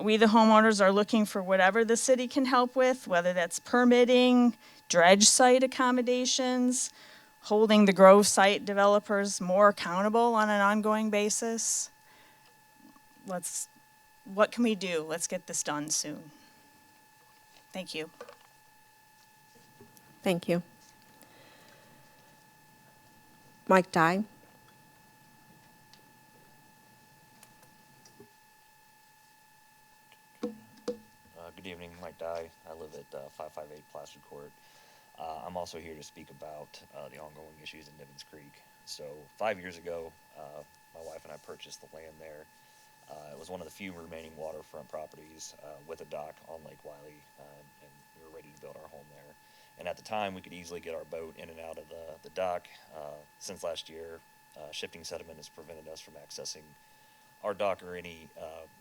We, the homeowners, are looking for whatever the city can help with, whether that's permitting, dredge site accommodations, holding the Grove site developers more accountable on an ongoing basis. What can we do? Let's get this done soon. Thank you. Thank you. Mike Dye. Good evening, Mike Dye. I live at 558 Placid Court. I'm also here to speak about the ongoing issues in Nivens Creek. So 5 years ago, my wife and I purchased the land there. It was one of the few remaining waterfront properties with a dock on Lake Wiley, and we were ready to build our home there. And at the time, we could easily get our boat in and out of the dock. Since last year, shifting sediment has prevented us from accessing our dock or any,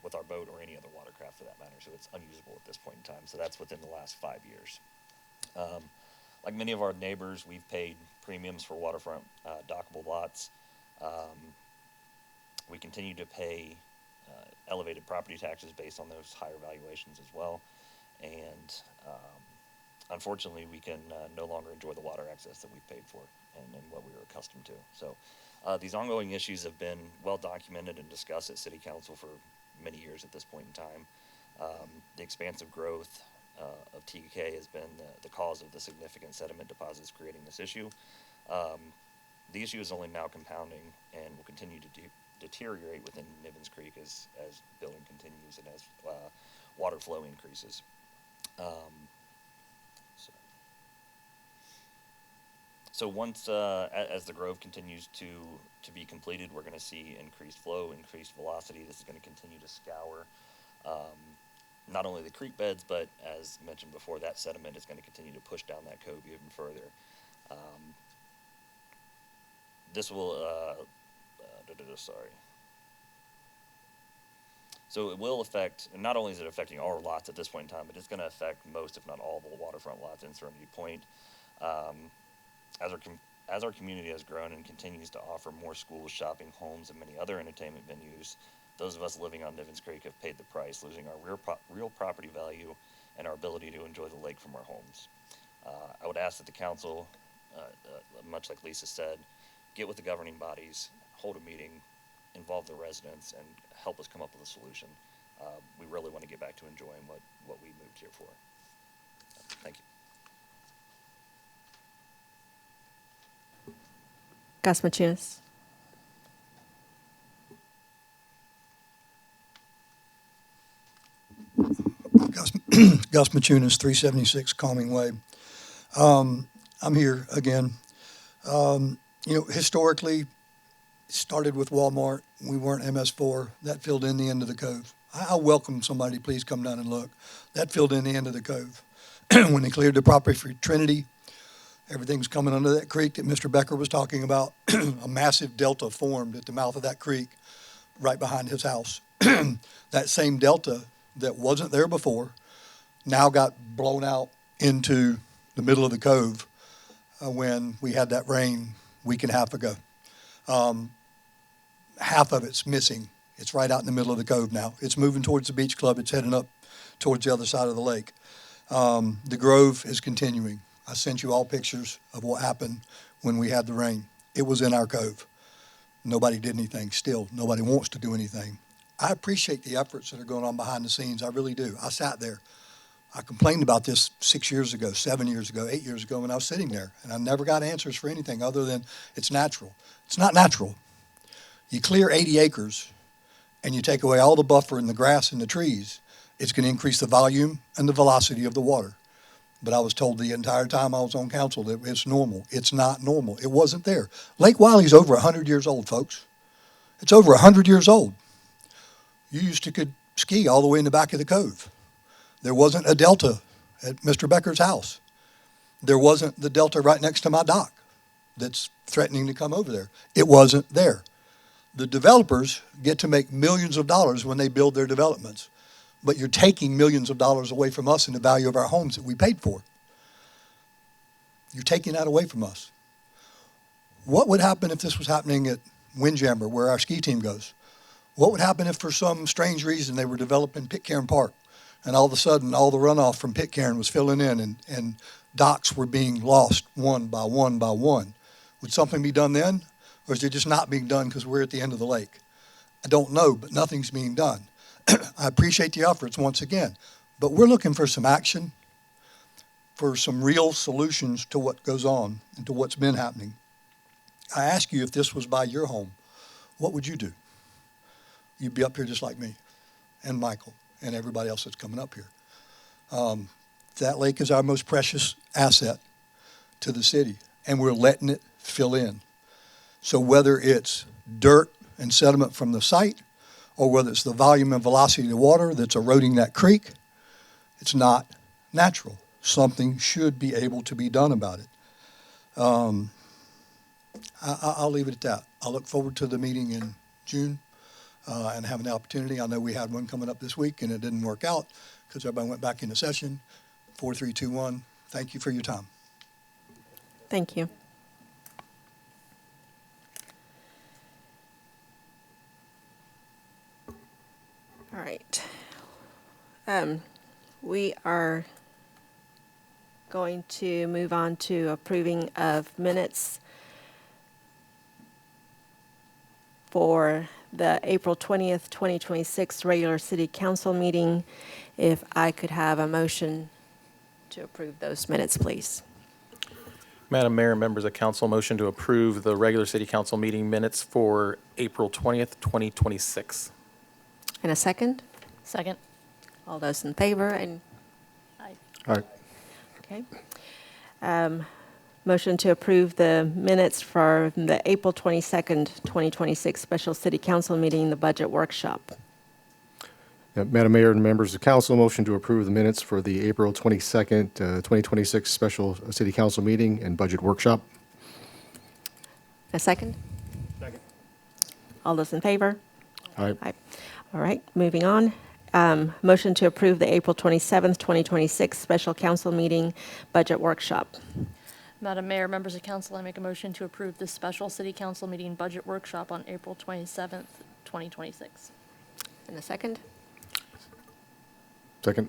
with our boat or any other watercraft for that matter. So it's unusable at this point in time. So that's within the last 5 years. Like many of our neighbors, we've paid premiums for waterfront dockable lots. We continue to pay elevated property taxes based on those higher valuations as well. And unfortunately, we can no longer enjoy the water access that we've paid for and what we were accustomed to. So these ongoing issues have been well documented and discussed at City Council for many years at this point in time. The expansive growth of TKK has been the cause of the significant sediment deposits creating this issue. The issue is only now compounding and will continue to deteriorate within Nivens Creek as building continues and as water flow increases. So once, as the Grove continues to be completed, we're going to see increased flow, increased velocity. This is going to continue to scour not only the creek beds, but as mentioned before, that sediment is going to continue to push down that cove even further. This will, sorry. So it will affect, and not only is it affecting our lots at this point in time, but it's going to affect most, if not all, the waterfront lots in Serenity Point. As our as our community has grown and continues to offer more schools, shopping, homes, and many other entertainment venues, those of us living on Nivens Creek have paid the price, losing our real property value and our ability to enjoy the lake from our homes. I would ask that the council, much like Lisa said, get with the governing bodies, hold a meeting, involve the residents, and help us come up with a solution. We really want to get back to enjoying what we moved here for. Thank you. Gus Machunas. Gus Machunas, 376 Calming Way. I'm here again. Historically, it started with Walmart. We weren't MS4. That filled in the end of the cove. I welcome somebody to please come down and look. That filled in the end of the cove. When they cleared the property for Trinity, everything's coming under that creek that Mr. Becker was talking about. A massive delta formed at the mouth of that creek right behind his house. That same delta that wasn't there before now got blown out into the middle of the cove when we had that rain a week and a half ago. Half of it's missing. It's right out in the middle of the cove now. It's moving towards the beach club. It's heading up towards the other side of the lake. The grove is continuing. I sent you all pictures of what happened when we had the rain. It was in our cove. Nobody did anything still. Nobody wants to do anything. I appreciate the efforts that are going on behind the scenes. I really do. I sat there. I complained about this 6 years ago, 7 years ago, 8 years ago when I was sitting there, and I never got answers for anything other than it's natural. It's not natural. You clear 80 acres and you take away all the buffer and the grass and the trees, it's going to increase the volume and the velocity of the water. But I was told the entire time I was on council that it's normal. It's not normal. It wasn't there. Lake Wiley's over 100 years old, folks. It's over 100 years old. You used to could ski all the way in the back of the cove. There wasn't a delta at Mr. Becker's house. There wasn't the delta right next to my dock that's threatening to come over there. It wasn't there. The developers get to make millions of dollars when they build their developments, but you're taking millions of dollars away from us in the value of our homes that we paid for. You're taking that away from us. What would happen if this was happening at Windjammer, where our ski team goes? What would happen if for some strange reason they were developing Pitcairn Park and all of a sudden all the runoff from Pitcairn was filling in and docks were being lost one by one by one? Would something be done then? Or is it just not being done because we're at the end of the lake? I don't know, but nothing's being done. I appreciate the efforts once again, but we're looking for some action, for some real solutions to what goes on and to what's been happening. I ask you, if this was by your home, what would you do? You'd be up here just like me and Michael and everybody else that's coming up here. That lake is our most precious asset to the city, and we're letting it fill in. So whether it's dirt and sediment from the site, or whether it's the volume and velocity of the water that's eroding that creek, it's not natural. Something should be able to be done about it. I'll leave it at that. I look forward to the meeting in June and having the opportunity. I know we had one coming up this week and it didn't work out because everybody went back into session. 4, 3, 2, 1. Thank you for your time. Thank you. All right. We are going to move on to approving of minutes for the April 20th, 2026 regular city council meeting. If I could have a motion to approve those minutes, please. Madam Mayor and members of council, motion to approve the regular city council meeting minutes for April 20th, 2026. And a second? Second. All those in favor? And Aye. All right. okay. Motion to approve the minutes for the April 22nd, 2026 special city council meeting, the budget workshop. Madam Mayor and members of council, motion to approve the minutes for the April 22nd, 2026 special city council meeting and budget workshop. A second? Second. All those in favor? All right. Aye. All right, moving on. Motion to approve the April 27th, 2026 special council meeting budget workshop. Madam Mayor, members of council, I make a motion to approve the special city council meeting budget workshop on April 27th, 2026. And a second? Second?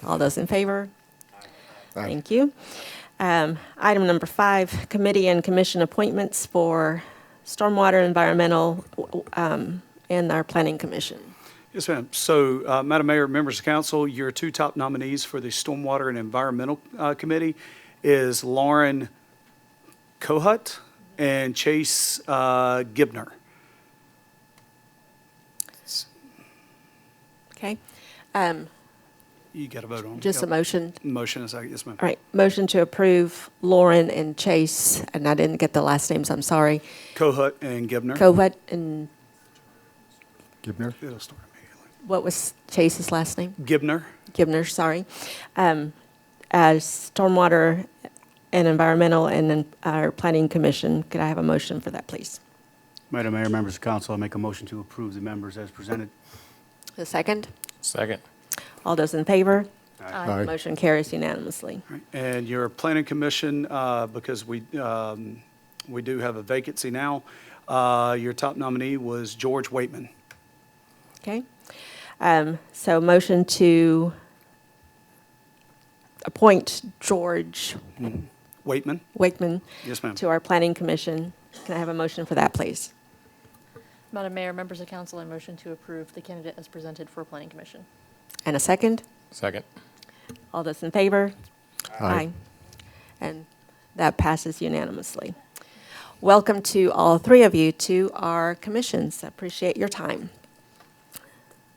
All those in favor? Aye. Thank you. Item number 5, committee and commission appointments for stormwater, environmental, and our planning commission. Yes, ma'am. So, Madam Mayor, members of council, your 2 top nominees for the Stormwater and Environmental Committee is Lauren Kohut and Chase Gibner. Okay? You got to vote on them. Just a Yep. motion. Motion is, yes, ma'am. All right, motion to approve Lauren and Chase, and I didn't get the last names, I'm sorry. Kohut and Gibner. Kohut and Gibner? It'll start immediately. what was Chase's last name? Gibner. Gibner, sorry. As Stormwater and Environmental and then our Planning Commission, could I have a motion for that, please? Madam Mayor, members of council, I make a motion to approve the members as presented. A second? Second. All those in favor? Aye. Motion carries unanimously. All right. And your Planning Commission, because we do have a vacancy now, your top nominee was George Waitman. Okay? So motion to appoint George Waitman? Wakeman Yes, ma'am. to our Planning Commission. Can I have a motion for that, please? Madam Mayor, members of council, I motion to approve the candidate as presented for planning commission. And a second? Second. All those in favor? Aye. And that passes unanimously. Welcome to all 3 of you to our commissions. I appreciate your time.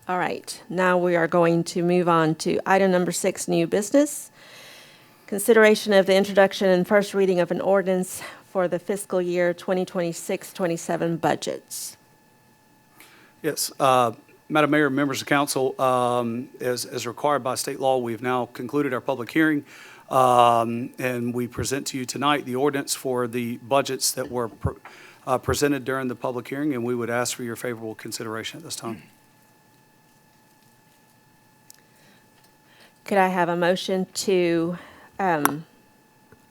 All right, now we are going to move on to item number 6, new business. Consideration of the introduction and first reading of an ordinance for the fiscal year 2026-27 budgets. Yes. Madam Mayor, members of council, as required by state law, we've now concluded our public hearing, and we present to you tonight the ordinance for the budgets that were presented during the public hearing, and we would ask for your favorable consideration at this time. Could I have a motion to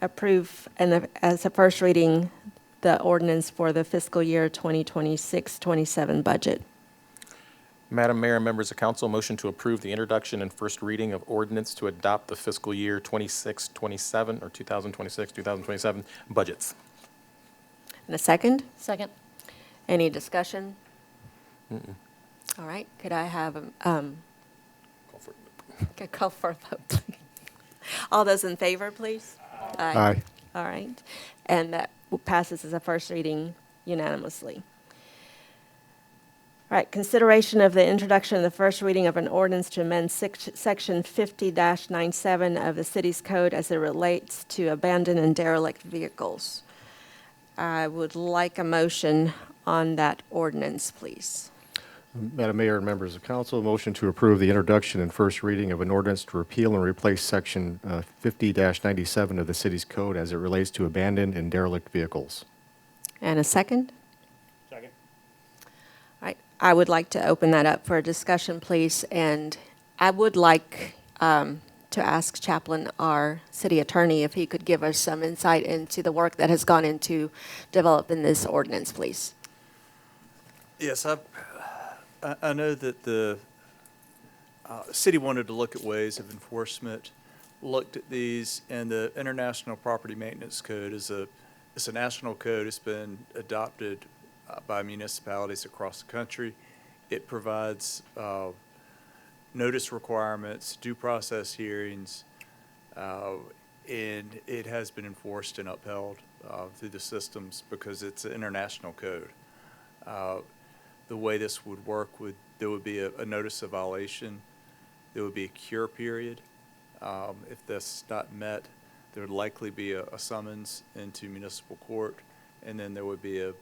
approve and as a first reading the ordinance for the fiscal year 2026-27 budget? Madam Mayor and members of council, motion to approve the introduction and first reading of ordinance to adopt the fiscal year 26-27 or 2026-2027 budgets. And a second? Second. Any discussion? All right, could I have Call for it. a call for a vote, please? All those in favor, please? Aye. All right, and that passes as a first reading unanimously. All right, consideration of the introduction of the first reading of an ordinance to amend section 50-97 of the city's code as it relates to abandoned and derelict vehicles. I would like a motion on that ordinance, please. Madam Mayor and members of council, a motion to approve the introduction and first reading of an ordinance to repeal and replace section 50-97 of the city's code as it relates to abandoned and derelict vehicles. And a second? Second. All right, I would like to open that up for a discussion, please, and I would like to ask Chaplain, our city attorney, if he could give us some insight into the work that has gone into developing this ordinance, please. Yes, I know that the city wanted to look at ways of enforcement, looked at these, and the International Property Maintenance Code is a national code. It's been adopted by municipalities across the country. It provides notice requirements, due process hearings, and it has been enforced and upheld through the systems because it's an international code. The way this would work there would be a notice of violation. There would be a cure period. If that's not met, there would likely be a summons into municipal court, and then there would be a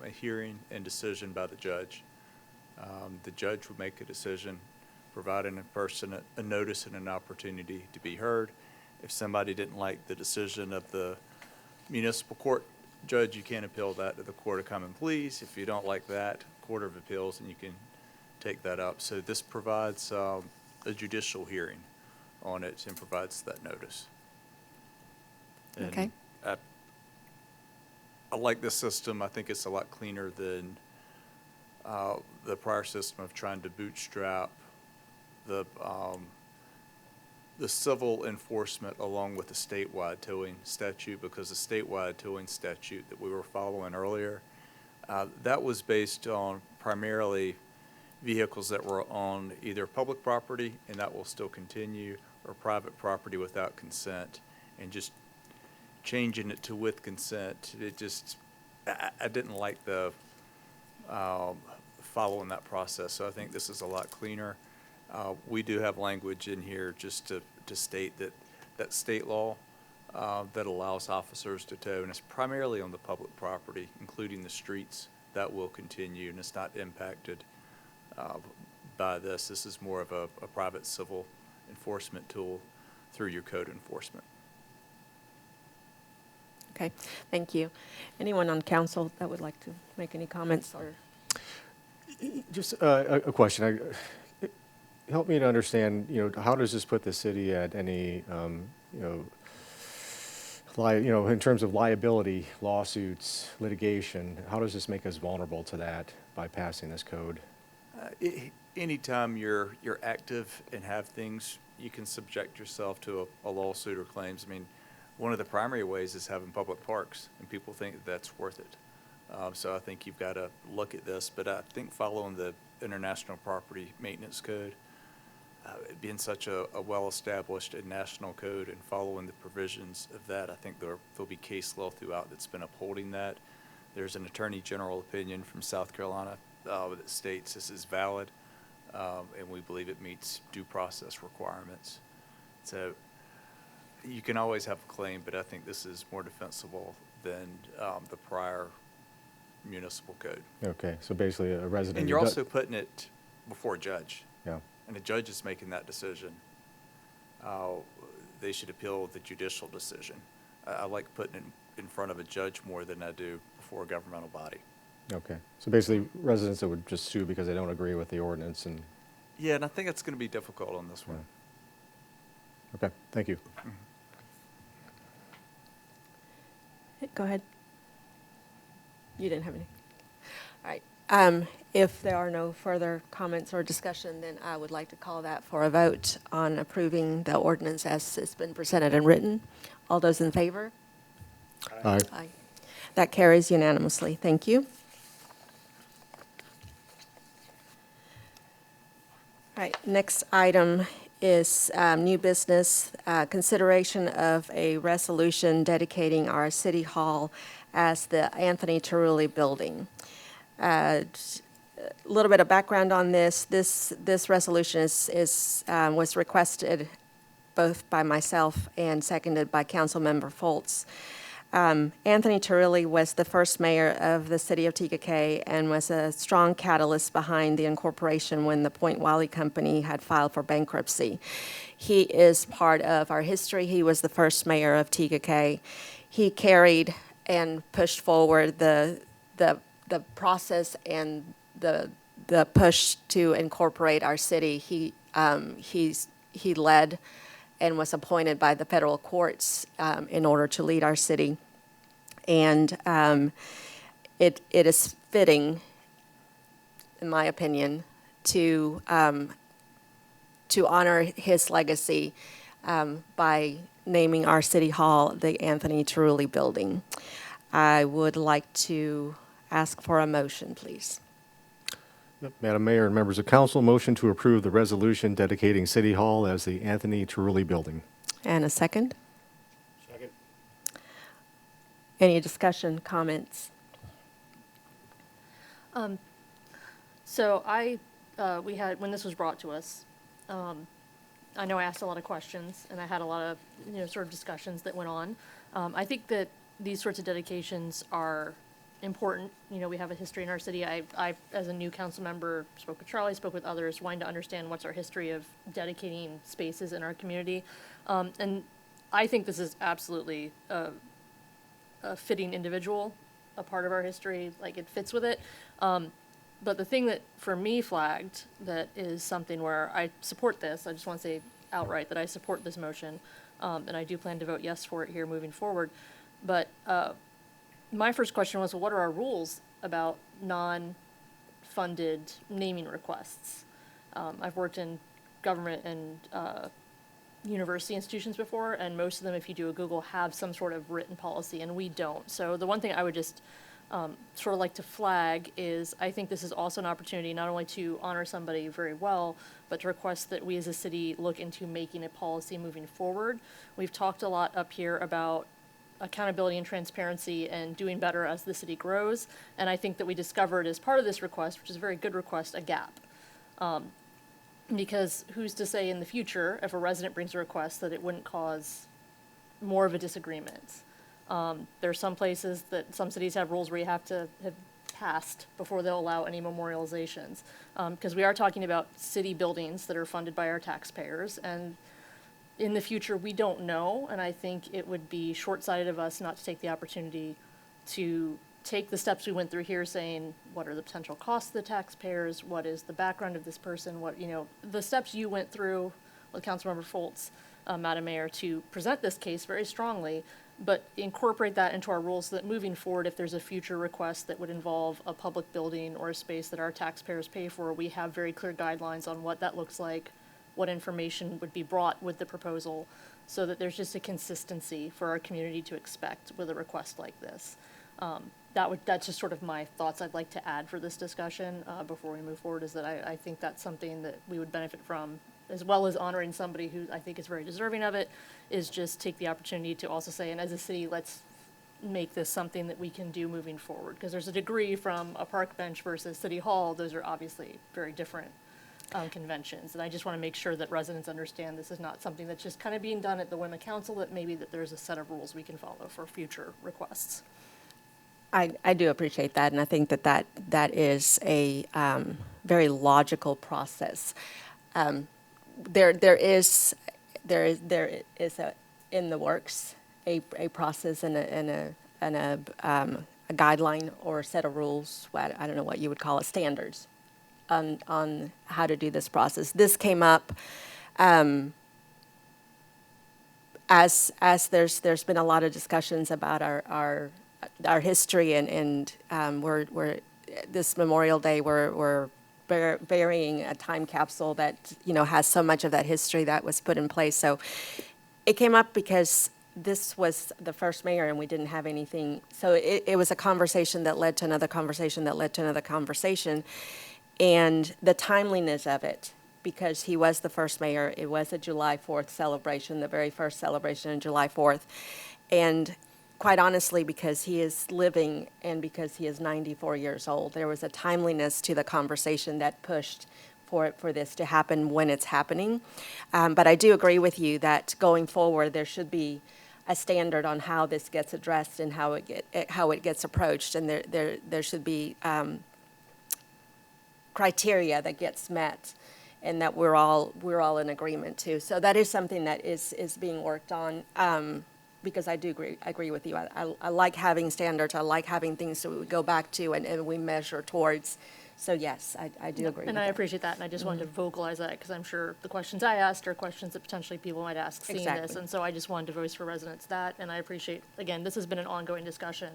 hearing and decision by the judge. The judge would make a decision, providing a person a notice and an opportunity to be heard. If somebody didn't like the decision of the municipal court judge, you can appeal that to the Court of Common Pleas. If you don't like that, Court of Appeals, and you can take that up. So this provides a judicial hearing on it and provides that notice. And Okay. I like this system. I think it's a lot cleaner than the prior system of trying to bootstrap the civil enforcement along with the statewide towing statute, because the statewide towing statute that we were following earlier, that was based on primarily vehicles that were on either public property, and that will still continue, or private property without consent, and just changing it to with consent, it just, I didn't like the following that process. So I think this is a lot cleaner. We do have language in here just to state that state law that allows officers to tow, and it's primarily on the public property, including the streets, that will continue, and it's not impacted by this. This is more of a private civil enforcement tool through your code enforcement. Okay, thank you. Anyone on council that would like to make any comments or? Just a question. Help me to understand, how does this put the city at any, in terms of liability, lawsuits, litigation? How does this make us vulnerable to that by passing this code? Anytime you're active and have things, you can subject yourself to a lawsuit or claims. I mean, one of the primary ways is having public parks, and people think that's worth it. So I think you've got to look at this, but I think following the International Property Maintenance Code, it being such a well-established and national code, and following the provisions of that, I think there'll be case law throughout that's been upholding that. There's an Attorney General opinion from South Carolina that states this is valid, and we believe it meets due process requirements. So you can always have a claim, but I think this is more defensible than the prior municipal code. Okay, so basically a resident. And you're also putting it before a judge. Yeah. And the judge is making that decision. They should appeal the judicial decision. I like putting it in front of a judge more than I do before a governmental body. Okay, so basically residents that would just sue because they don't agree with the ordinance and. Yeah, and I think it's going to be difficult on this one. Yeah. Okay, thank you. Go ahead. You didn't have any. All right. If there are no further comments or discussion, then I would like to call that for a vote on approving the ordinance as it's been presented and written. All those in favor? Aye. Aye. That carries unanimously. Thank you. All right, next item is new business, consideration of a resolution dedicating our city hall as the Anthony Tarulli building. A little bit of background on this. This resolution was requested both by myself and seconded by Councilmember Foltz. Anthony Tarulli was the first mayor of the city of TKK and was a strong catalyst behind the incorporation when the Point Wally Company had filed for bankruptcy. He is part of our history. He was the first mayor of TKK. He carried and pushed forward the process and the push to incorporate our city. He led and was appointed by the federal courts in order to lead our city. And it is fitting, in my opinion, to honor his legacy by naming our city hall the Anthony Tarulli Building. I would like to ask for a motion, please. Madam Mayor and members of council, motion to approve the resolution dedicating City Hall as the Anthony Tarulli Building. And a second? Second. Any discussion, comments? So we had, when this was brought to us, I know I asked a lot of questions and I had a lot of, sort of discussions that went on. I think that these sorts of dedications are important. We have a history in our city. I, as a new council member, spoke with Charlie, spoke with others, wanting to understand what's our history of dedicating spaces in our community. And I think this is absolutely a fitting individual, a part of our history, like it fits with it. But the thing that for me flagged that is something where I support this, I just want to say outright that I support this motion, and I do plan to vote yes for it here moving forward. But my first question was, well, what are our rules about non-funded naming requests? I've worked in government and university institutions before, and most of them, if you do a Google, have some sort of written policy, and we don't. So the one thing I would just sort of like to flag is I think this is also an opportunity not only to honor somebody very well, but to request that we as a city look into making a policy moving forward. We've talked a lot up here about accountability and transparency and doing better as the city grows, and I think that we discovered as part of this request, which is a very good request, a gap. Because who's to say in the future, if a resident brings a request, that it wouldn't cause more of a disagreement? There are some places that some cities have rules where you have to have passed before they'll allow any memorializations. Because we are talking about city buildings that are funded by our taxpayers, and in the future, we don't know, and I think it would be short-sighted of us not to take the opportunity to take the steps we went through here, saying, what are the potential costs to the taxpayers? What is the background of this person? What, the steps you went through with Councilmember Foltz, Madam Mayor, to present this case very strongly, but incorporate that into our rules so that moving forward, if there's a future request that would involve a public building or a space that our taxpayers pay for, we have very clear guidelines on what that looks like, what information would be brought with the proposal, so that there's just a consistency for our community to expect with a request like this. That's just sort of my thoughts I'd like to add for this discussion before we move forward, is that I think that's something that we would benefit from, as well as honoring somebody who I think is very deserving of it, is just take the opportunity to also say, and as a city, let's make this something that we can do moving forward. Because there's a degree from a park bench versus City Hall. Those are obviously very different conventions. And I just want to make sure that residents understand this is not something that's just kind of being done at the whim of council, that maybe that there's a set of rules we can follow for future requests. I do appreciate that, and I think that is a very logical process. There is in the works a process and a guideline or a set of rules. I don't know what you would call it, standards on how to do this process. This came up as there's been a lot of discussions about our history, and we're this Memorial Day we're burying a time capsule that has so much of that history that was put in place. So it came up because this was the first mayor and we didn't have anything. So it was a conversation that led to another conversation that led to another conversation, and the timeliness of it, because he was the first mayor. It was a July 4th celebration, the very first celebration on July 4th, and quite honestly, because he is living and because he is 94 years old, there was a timeliness to the conversation that pushed for this to happen when it's happening. But I do agree with you that going forward, there should be a standard on how this gets addressed and how it gets approached, and there should be criteria that gets met, and that we're all in agreement to. So that is something that is being worked on. Because I do agree with you. I like having standards. I like having things that we go back to and we measure towards. So yes, I do agree. And with I that. appreciate that, and I just wanted to vocalize that, because I'm sure the questions I asked are questions that potentially people might ask seeing this. Exactly. And so I just wanted to voice for residents that, and I appreciate, again, this has been an ongoing discussion,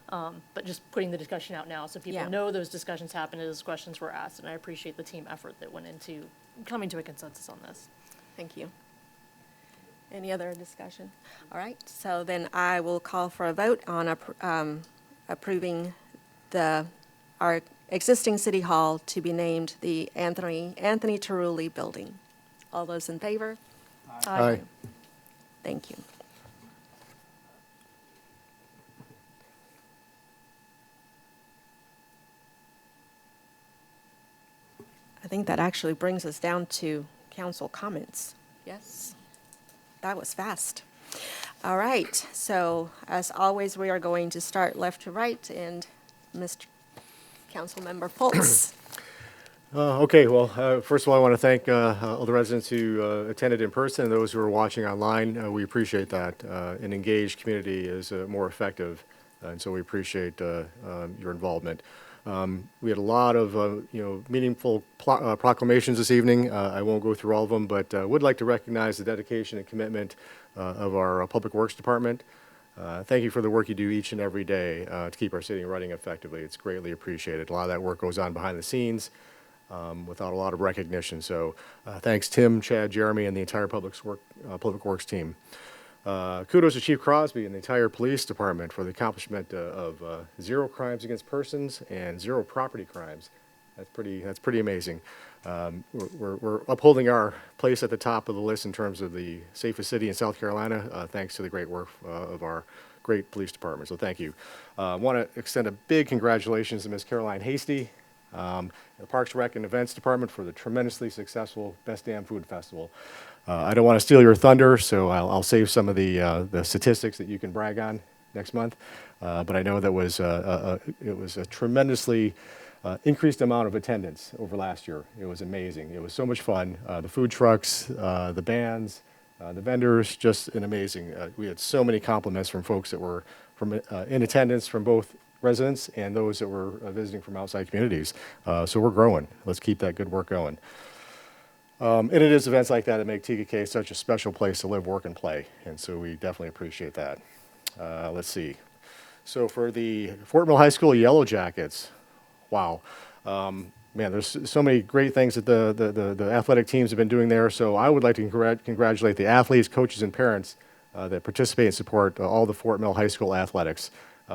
but just putting the discussion out now so people Yeah. know those discussions happened and those questions were asked, and I appreciate the team effort that went into coming to a consensus on this. Thank you. Any other discussion? All right, so then I will call for a vote on approving our existing city hall to be named the Anthony Tarulli Building. All those in favor? Aye. Thank you. I think that actually brings us down to council comments. Yes? That was fast. All right, so as always, we are going to start left to right, and Mr. Councilmember Foltz. Okay, well, first of all, I want to thank all the residents who attended in person and those who are watching online. We appreciate that. An engaged community is more effective, and so we appreciate your involvement. We had a lot of meaningful proclamations this evening. I won't go through all of them, but would like to recognize the dedication and commitment of our Public Works Department. Thank you for the work you do each and every day to keep our city running effectively. It's greatly appreciated. A lot of that work goes on behind the scenes without a lot of recognition. So thanks, Tim, Chad, Jeremy, and the entire Public Works team. Kudos to Chief Crosby and the entire police department for the accomplishment of 0 crimes against persons and 0 property crimes. That's pretty amazing. We're upholding our place at the top of the list in terms of the safest city in South Carolina, thanks to the great work of our great police department. So thank you. I want to extend a big congratulations to Ms. Caroline Hasty, the Parks Rec and Events Department for the tremendously successful Best Damn Food Festival. I don't want to steal your thunder, so I'll save some of the statistics that you can brag on next month. But I know that it was a tremendously increased amount of attendance over last year. It was amazing. It was so much fun. The food trucks, the bands, the vendors, just an amazing. We had so many compliments from folks that were in attendance from both residents and those that were visiting from outside communities. So we're growing. Let's keep that good work going. And it is events like that that make TKK such a special place to live, work, and play. And so we definitely appreciate that. Let's see. So for the Fort Mill High School Yellow Jackets, wow. Man, there's so many great things that the athletic teams have been doing there. So I would like to congratulate the athletes, coaches, and parents that participate and support all the Fort Mill High School athletics.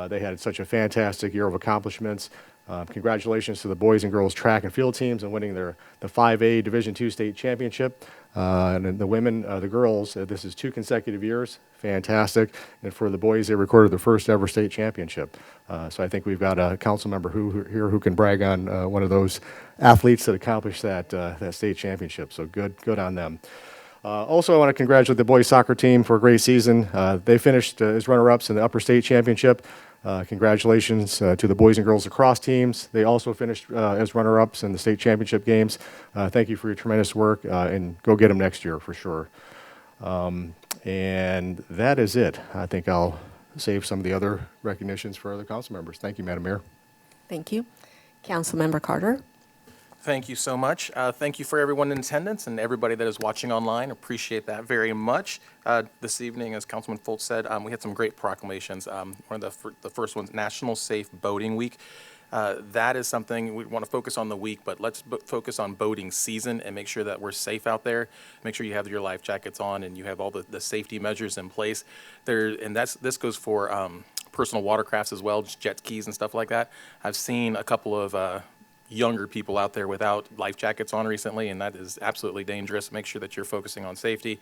They had such a fantastic year of accomplishments. Congratulations to the boys and girls track and field teams on winning the 5A Division II state championship. And then the women, the girls, this is 2 consecutive years. Fantastic. And for the boys, they recorded their first ever state championship. So I think we've got a council member here who can brag on one of those athletes that accomplished that state championship. So good on them. Also, I want to congratulate the boys soccer team for a great season. They finished as runner-ups in the upper state championship. Congratulations to the boys and girls lacrosse teams. They also finished as runner-ups in the state championship games. Thank you for your tremendous work, and go get them next year for sure. And that is it. I think I'll save some of the other recognitions for other council members. Thank you, Madam Mayor. Thank you. Councilmember Carter. Thank you so much. Thank you for everyone in attendance and everybody that is watching online. Appreciate that very much. This evening, as Councilman Foltz said, we had some great proclamations. One of the first ones, National Safe Boating Week. That is something we want to focus on the week, but let's focus on boating season and make sure that we're safe out there. Make sure you have your life jackets on and you have all the safety measures in place. This goes for personal watercrafts as well, just jet skis and stuff like that. I've seen a couple of younger people out there without life jackets on recently, and that is absolutely dangerous. Make sure that you're focusing on safety.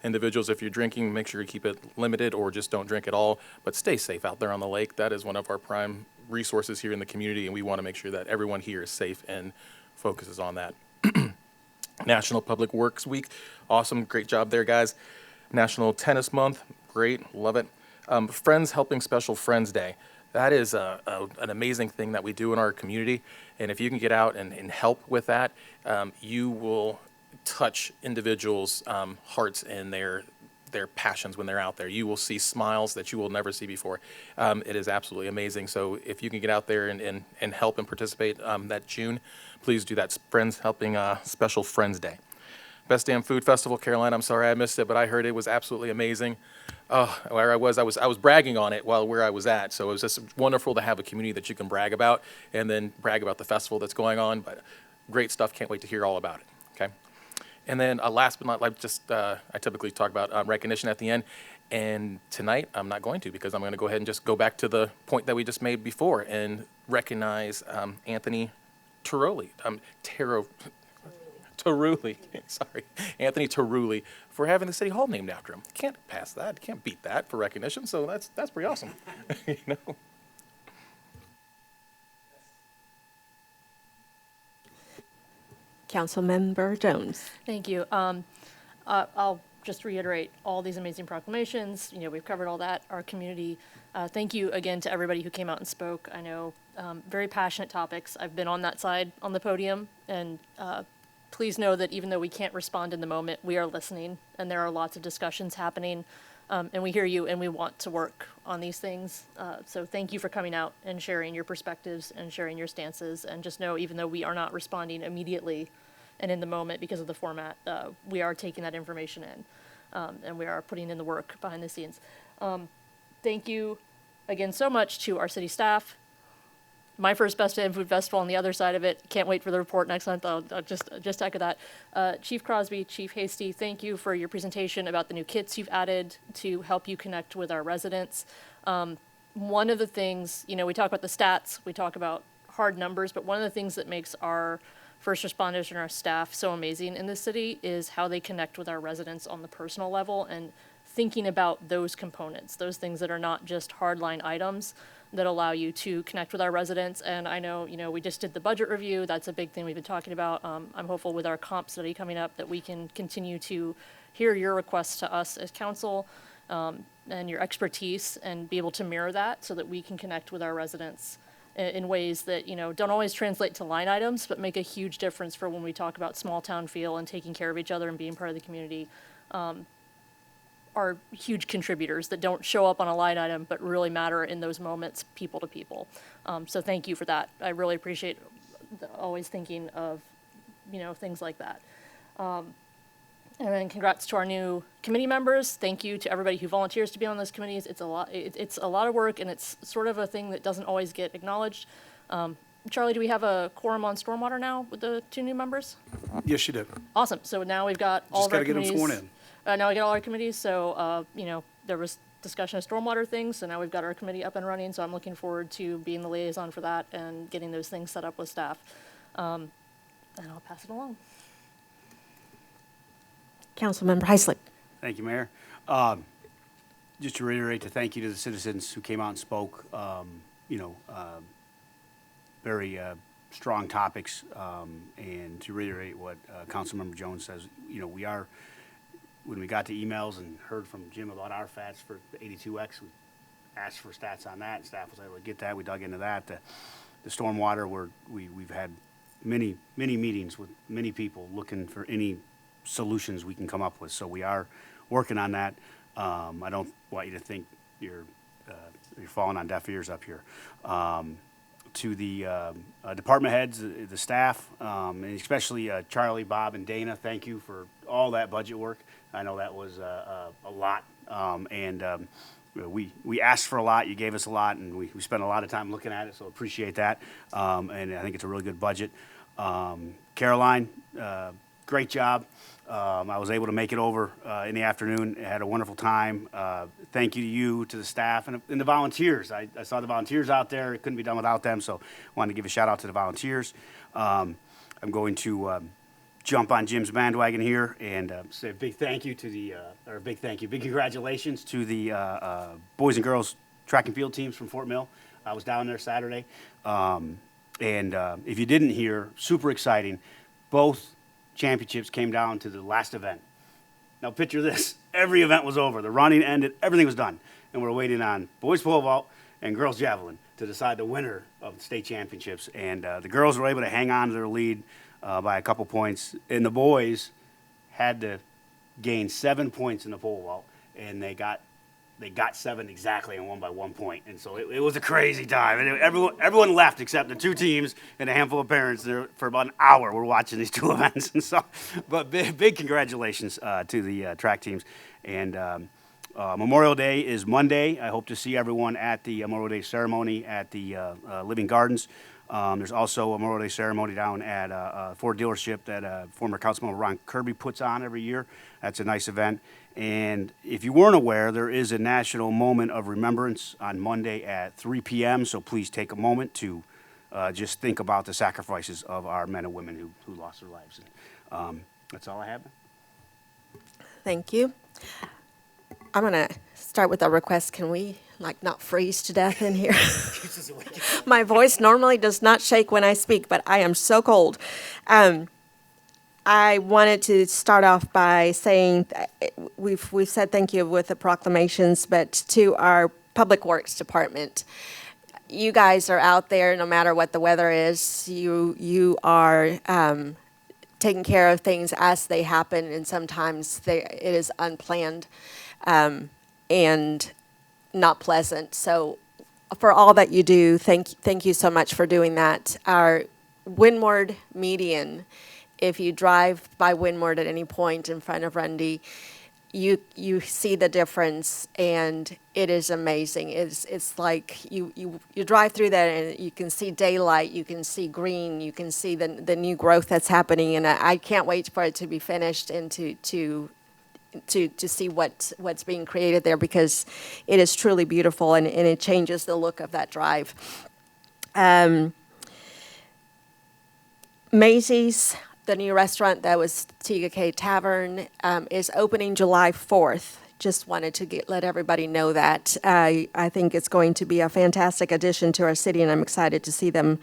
Individuals, if you're drinking, make sure you keep it limited or just don't drink at all, but stay safe out there on the lake. That is one of our prime resources here in the community, and we want to make sure that everyone here is safe and focuses on that. National Public Works Week, awesome, great job there, guys. National Tennis Month, great, love it. Friends Helping Special Friends Day. That is an amazing thing that we do in our community, and if you can get out and help with that, you will touch individuals' hearts and their passions when they're out there. You will see smiles that you will never see before. It is absolutely amazing. So if you can get out there and help and participate that June, please do that. Friends Helping Special Friends Day. Best Damn Food Festival, Carolina. I'm sorry I missed it, but I heard it was absolutely amazing. Where I was bragging on it where I was at. So it was just wonderful to have a community that you can brag about and then brag about the festival that's going on. But great stuff. Can't wait to hear all about it. Okay. And then last but not least, I typically talk about recognition at the end. And tonight I'm not going to, because I'm going to go ahead and just go back to the point that we just made before and recognize Anthony Tarulli. Tarulli, sorry, Anthony Tarulli, for having the city hall named after him. Can't pass that, can't beat that for recognition, so that's pretty awesome. You know? Councilmember Jones. Thank you. I'll just reiterate all these amazing proclamations. You know, we've covered all that. Our community, thank you again to everybody who came out and spoke. I know very passionate topics. I've been on that side on the podium, and please know that even though we can't respond in the moment, we are listening, and there are lots of discussions happening, and we hear you, and we want to work on these things. So thank you for coming out and sharing your perspectives and sharing your stances, and just know, even though we are not responding immediately and in the moment because of the format, we are taking that information in, and we are putting in the work behind the scenes. thank you again so much to our city staff. My first Best in Food Festival on the other side of it. Can't wait for the report next month. I'll just echo that. Chief Crosby, Chief Hasty, thank you for your presentation about the new kits you've added to help you connect with our residents. One of the things, you know, we talk about the stats, we talk about hard numbers, but one of the things that makes our first responders and our staff so amazing in this city is how they connect with our residents on the personal level and thinking about those components, those things that are not just hardline items that allow you to connect with our residents. And I know, you know, we just did the budget review. That's a big thing we've been talking about. I'm hopeful with our comp study coming up that we can continue to hear your requests to us as council and your expertise and be able to mirror that so that we can connect with our residents in ways that, you know, don't always translate to line items, but make a huge difference for when we talk about small town feel and taking care of each other and being part of the community. Are huge contributors that don't show up on a line item, but really matter in those moments, people to people. So thank you for that. I really appreciate always thinking of, you know, things like that. And then congrats to our new committee members. Thank you to everybody who volunteers to be on those committees. It's a lot. It's a lot of work, and it's sort of a thing that doesn't always get acknowledged. Charlie, do we have a quorum on stormwater now with the 2 new members? Yes, you do. Awesome. So now we've got all of our Just got to get them committees. sworn in. Now we get all our committees, so, you know, there was discussion of stormwater things, so now we've got our committee up and running, so I'm looking forward to being the liaison for that and getting those things set up with staff. And I'll pass it along. Councilmember Hyslip. Thank you, Mayor. Just to reiterate, to thank you to the citizens who came out and spoke, very strong topics, and to reiterate what Councilmember Jones says, you know, we are, when we got the emails and heard from Jim about RFATS for the 82X, we asked for stats on that, and staff was able to get that. We dug into that. The stormwater, we've had many meetings with many people looking for any solutions we can come up with. So we are working on that. I don't want you to think you're falling on deaf ears up here. To the department heads, the staff, and especially Charlie, Bob, and Dana, thank you for all that budget work. I know that was a lot, and we asked for a lot, you gave us a lot, and we spent a lot of time looking at it, so appreciate that. And I think it's a really good budget. Caroline, great job. I was able to make it over in the afternoon. I had a wonderful time. Thank you to you, to the staff, and the volunteers. I saw the volunteers out there. It couldn't be done without them, so I wanted to give a shout out to the volunteers. I'm going to jump on Jim's bandwagon here and say a big thank you to big congratulations to the boys and girls track and field teams from Fort Mill. I was down there Saturday. And if you didn't hear, super exciting. Both championships came down to the last event. Now picture this, every event was over, the running ended, everything was done, and we're waiting on boys pole vault and girls javelin to decide the winner of the state championships. And the girls were able to hang on to their lead by a couple points, and the boys had to gain 7 points in the pole vault, and they got 7 exactly and won by 1 point. And so it was a crazy time. And everyone left except the 2 teams and a handful of parents there for about an hour. We're watching these 2 events. And so, but big congratulations to the track teams. And Memorial Day is Monday. I hope to see everyone at the Memorial Day ceremony at the Living Gardens. There's also a Memorial Day ceremony down at Ford dealership that former Councilmember Ron Kirby puts on every year. That's a nice event. And if you weren't aware, there is a national moment of remembrance on Monday at 3 p.m., so please take a moment to just think about the sacrifices of our men and women who lost their lives. That's all I have. Thank you. I'm going to start with a request. Can we, not freeze to death in here? My voice normally does not shake when I speak, but I am so cold. I wanted to start off by saying we've said thank you with the proclamations, but to our Public Works Department, you guys are out there no matter what the weather is. You are taking care of things as they happen, and sometimes it is unplanned and not pleasant. So for all that you do, thank you so much for doing that. Our Windward median, if you drive by Windward at any point in front of Rundy, you see the difference, and it is amazing. It's like you drive through that and you can see daylight, you can see green, you can see the new growth that's happening, and I can't wait for it to be finished and to see what's being created there, because it is truly beautiful, and it changes the look of that drive. Maisie's, the new restaurant that was TKK Tavern, is opening July 4th. Just wanted to let everybody know that. I think it's going to be a fantastic addition to our city, and I'm excited to see them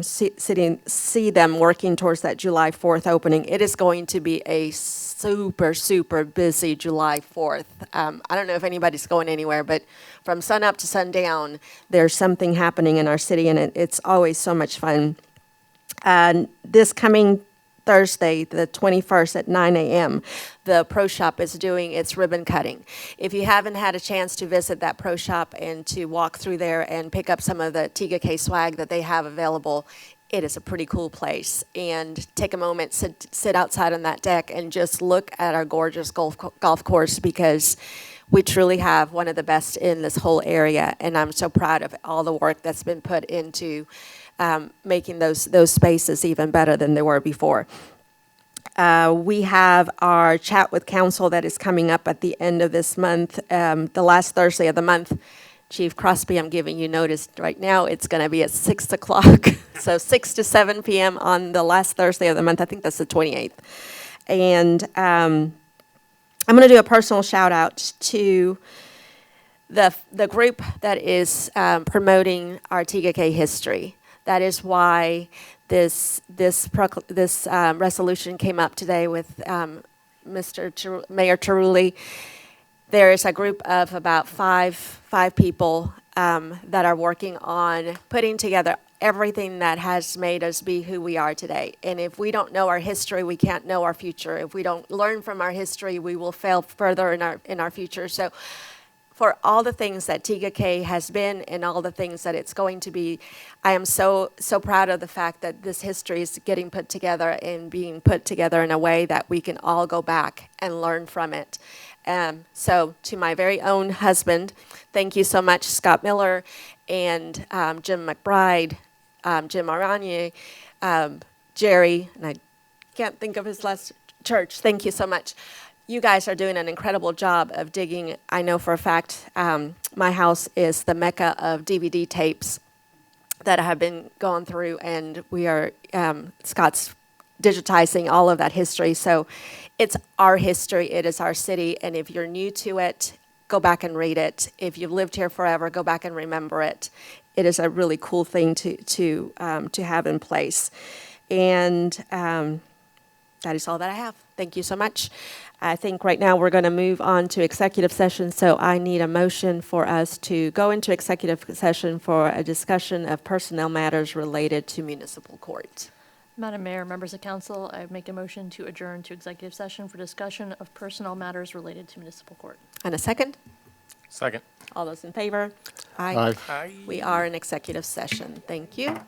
see them working towards that July 4th opening. It is going to be a super, super busy July 4th. I don't know if anybody's going anywhere, but from sun up to sundown, there's something happening in our city, and it's always so much fun. This coming Thursday, the 21st at 9 a.m., the Pro Shop is doing its ribbon cutting. If you haven't had a chance to visit that Pro Shop and to walk through there and pick up some of the TKK swag that they have available, it is a pretty cool place. And take a moment, sit outside on that deck and just look at our gorgeous golf course, because we truly have one of the best in this whole area. And I'm so proud of all the work that's been put into making those spaces even better than they were before. We have our chat with council that is coming up at the end of this month, the last Thursday of the month. Chief Crosby, I'm giving you notice right now, it's going to be at 6 o'clock. So 6 to 7 p.m. on the last Thursday of the month. I think that's the 28th. And I'm going to do a personal shout out to the group that is promoting our TKK history. That is why this resolution came up today with Mayor Tarulli. There is a group of about five people that are working on putting together everything that has made us be who we are today. And if we don't know our history, we can't know our future. If we don't learn from our history, we will fail further in our future. So for all the things that TKK has been and all the things that it's going to be, I am so proud of the fact that this history is getting put together and being put together in a way that we can all go back and learn from it. So to my very own husband, thank you so much, Scott Miller and Jim McBride, Jim Aranye, Jerry, and I can't think of his last church. Thank you so much. You guys are doing an incredible job of digging. I know for a fact my house is the mecca of DVD tapes that have been going through, and we are, Scott's digitizing all of that history. So it's our history, it is our city, and if you're new to it, go back and read it. If you've lived here forever, go back and remember it. It is a really cool thing to have in place. And that is all that I have. Thank you so much. I think right now we're going to move on to executive session, so I need a motion for us to go into executive session for a discussion of personnel matters related to municipal court. Madam Mayor, members of council, I make a motion to adjourn to executive session for discussion of personnel matters related to municipal court. And a second? Second. All those in favor? Aye. Aye. We are in executive session. Thank you.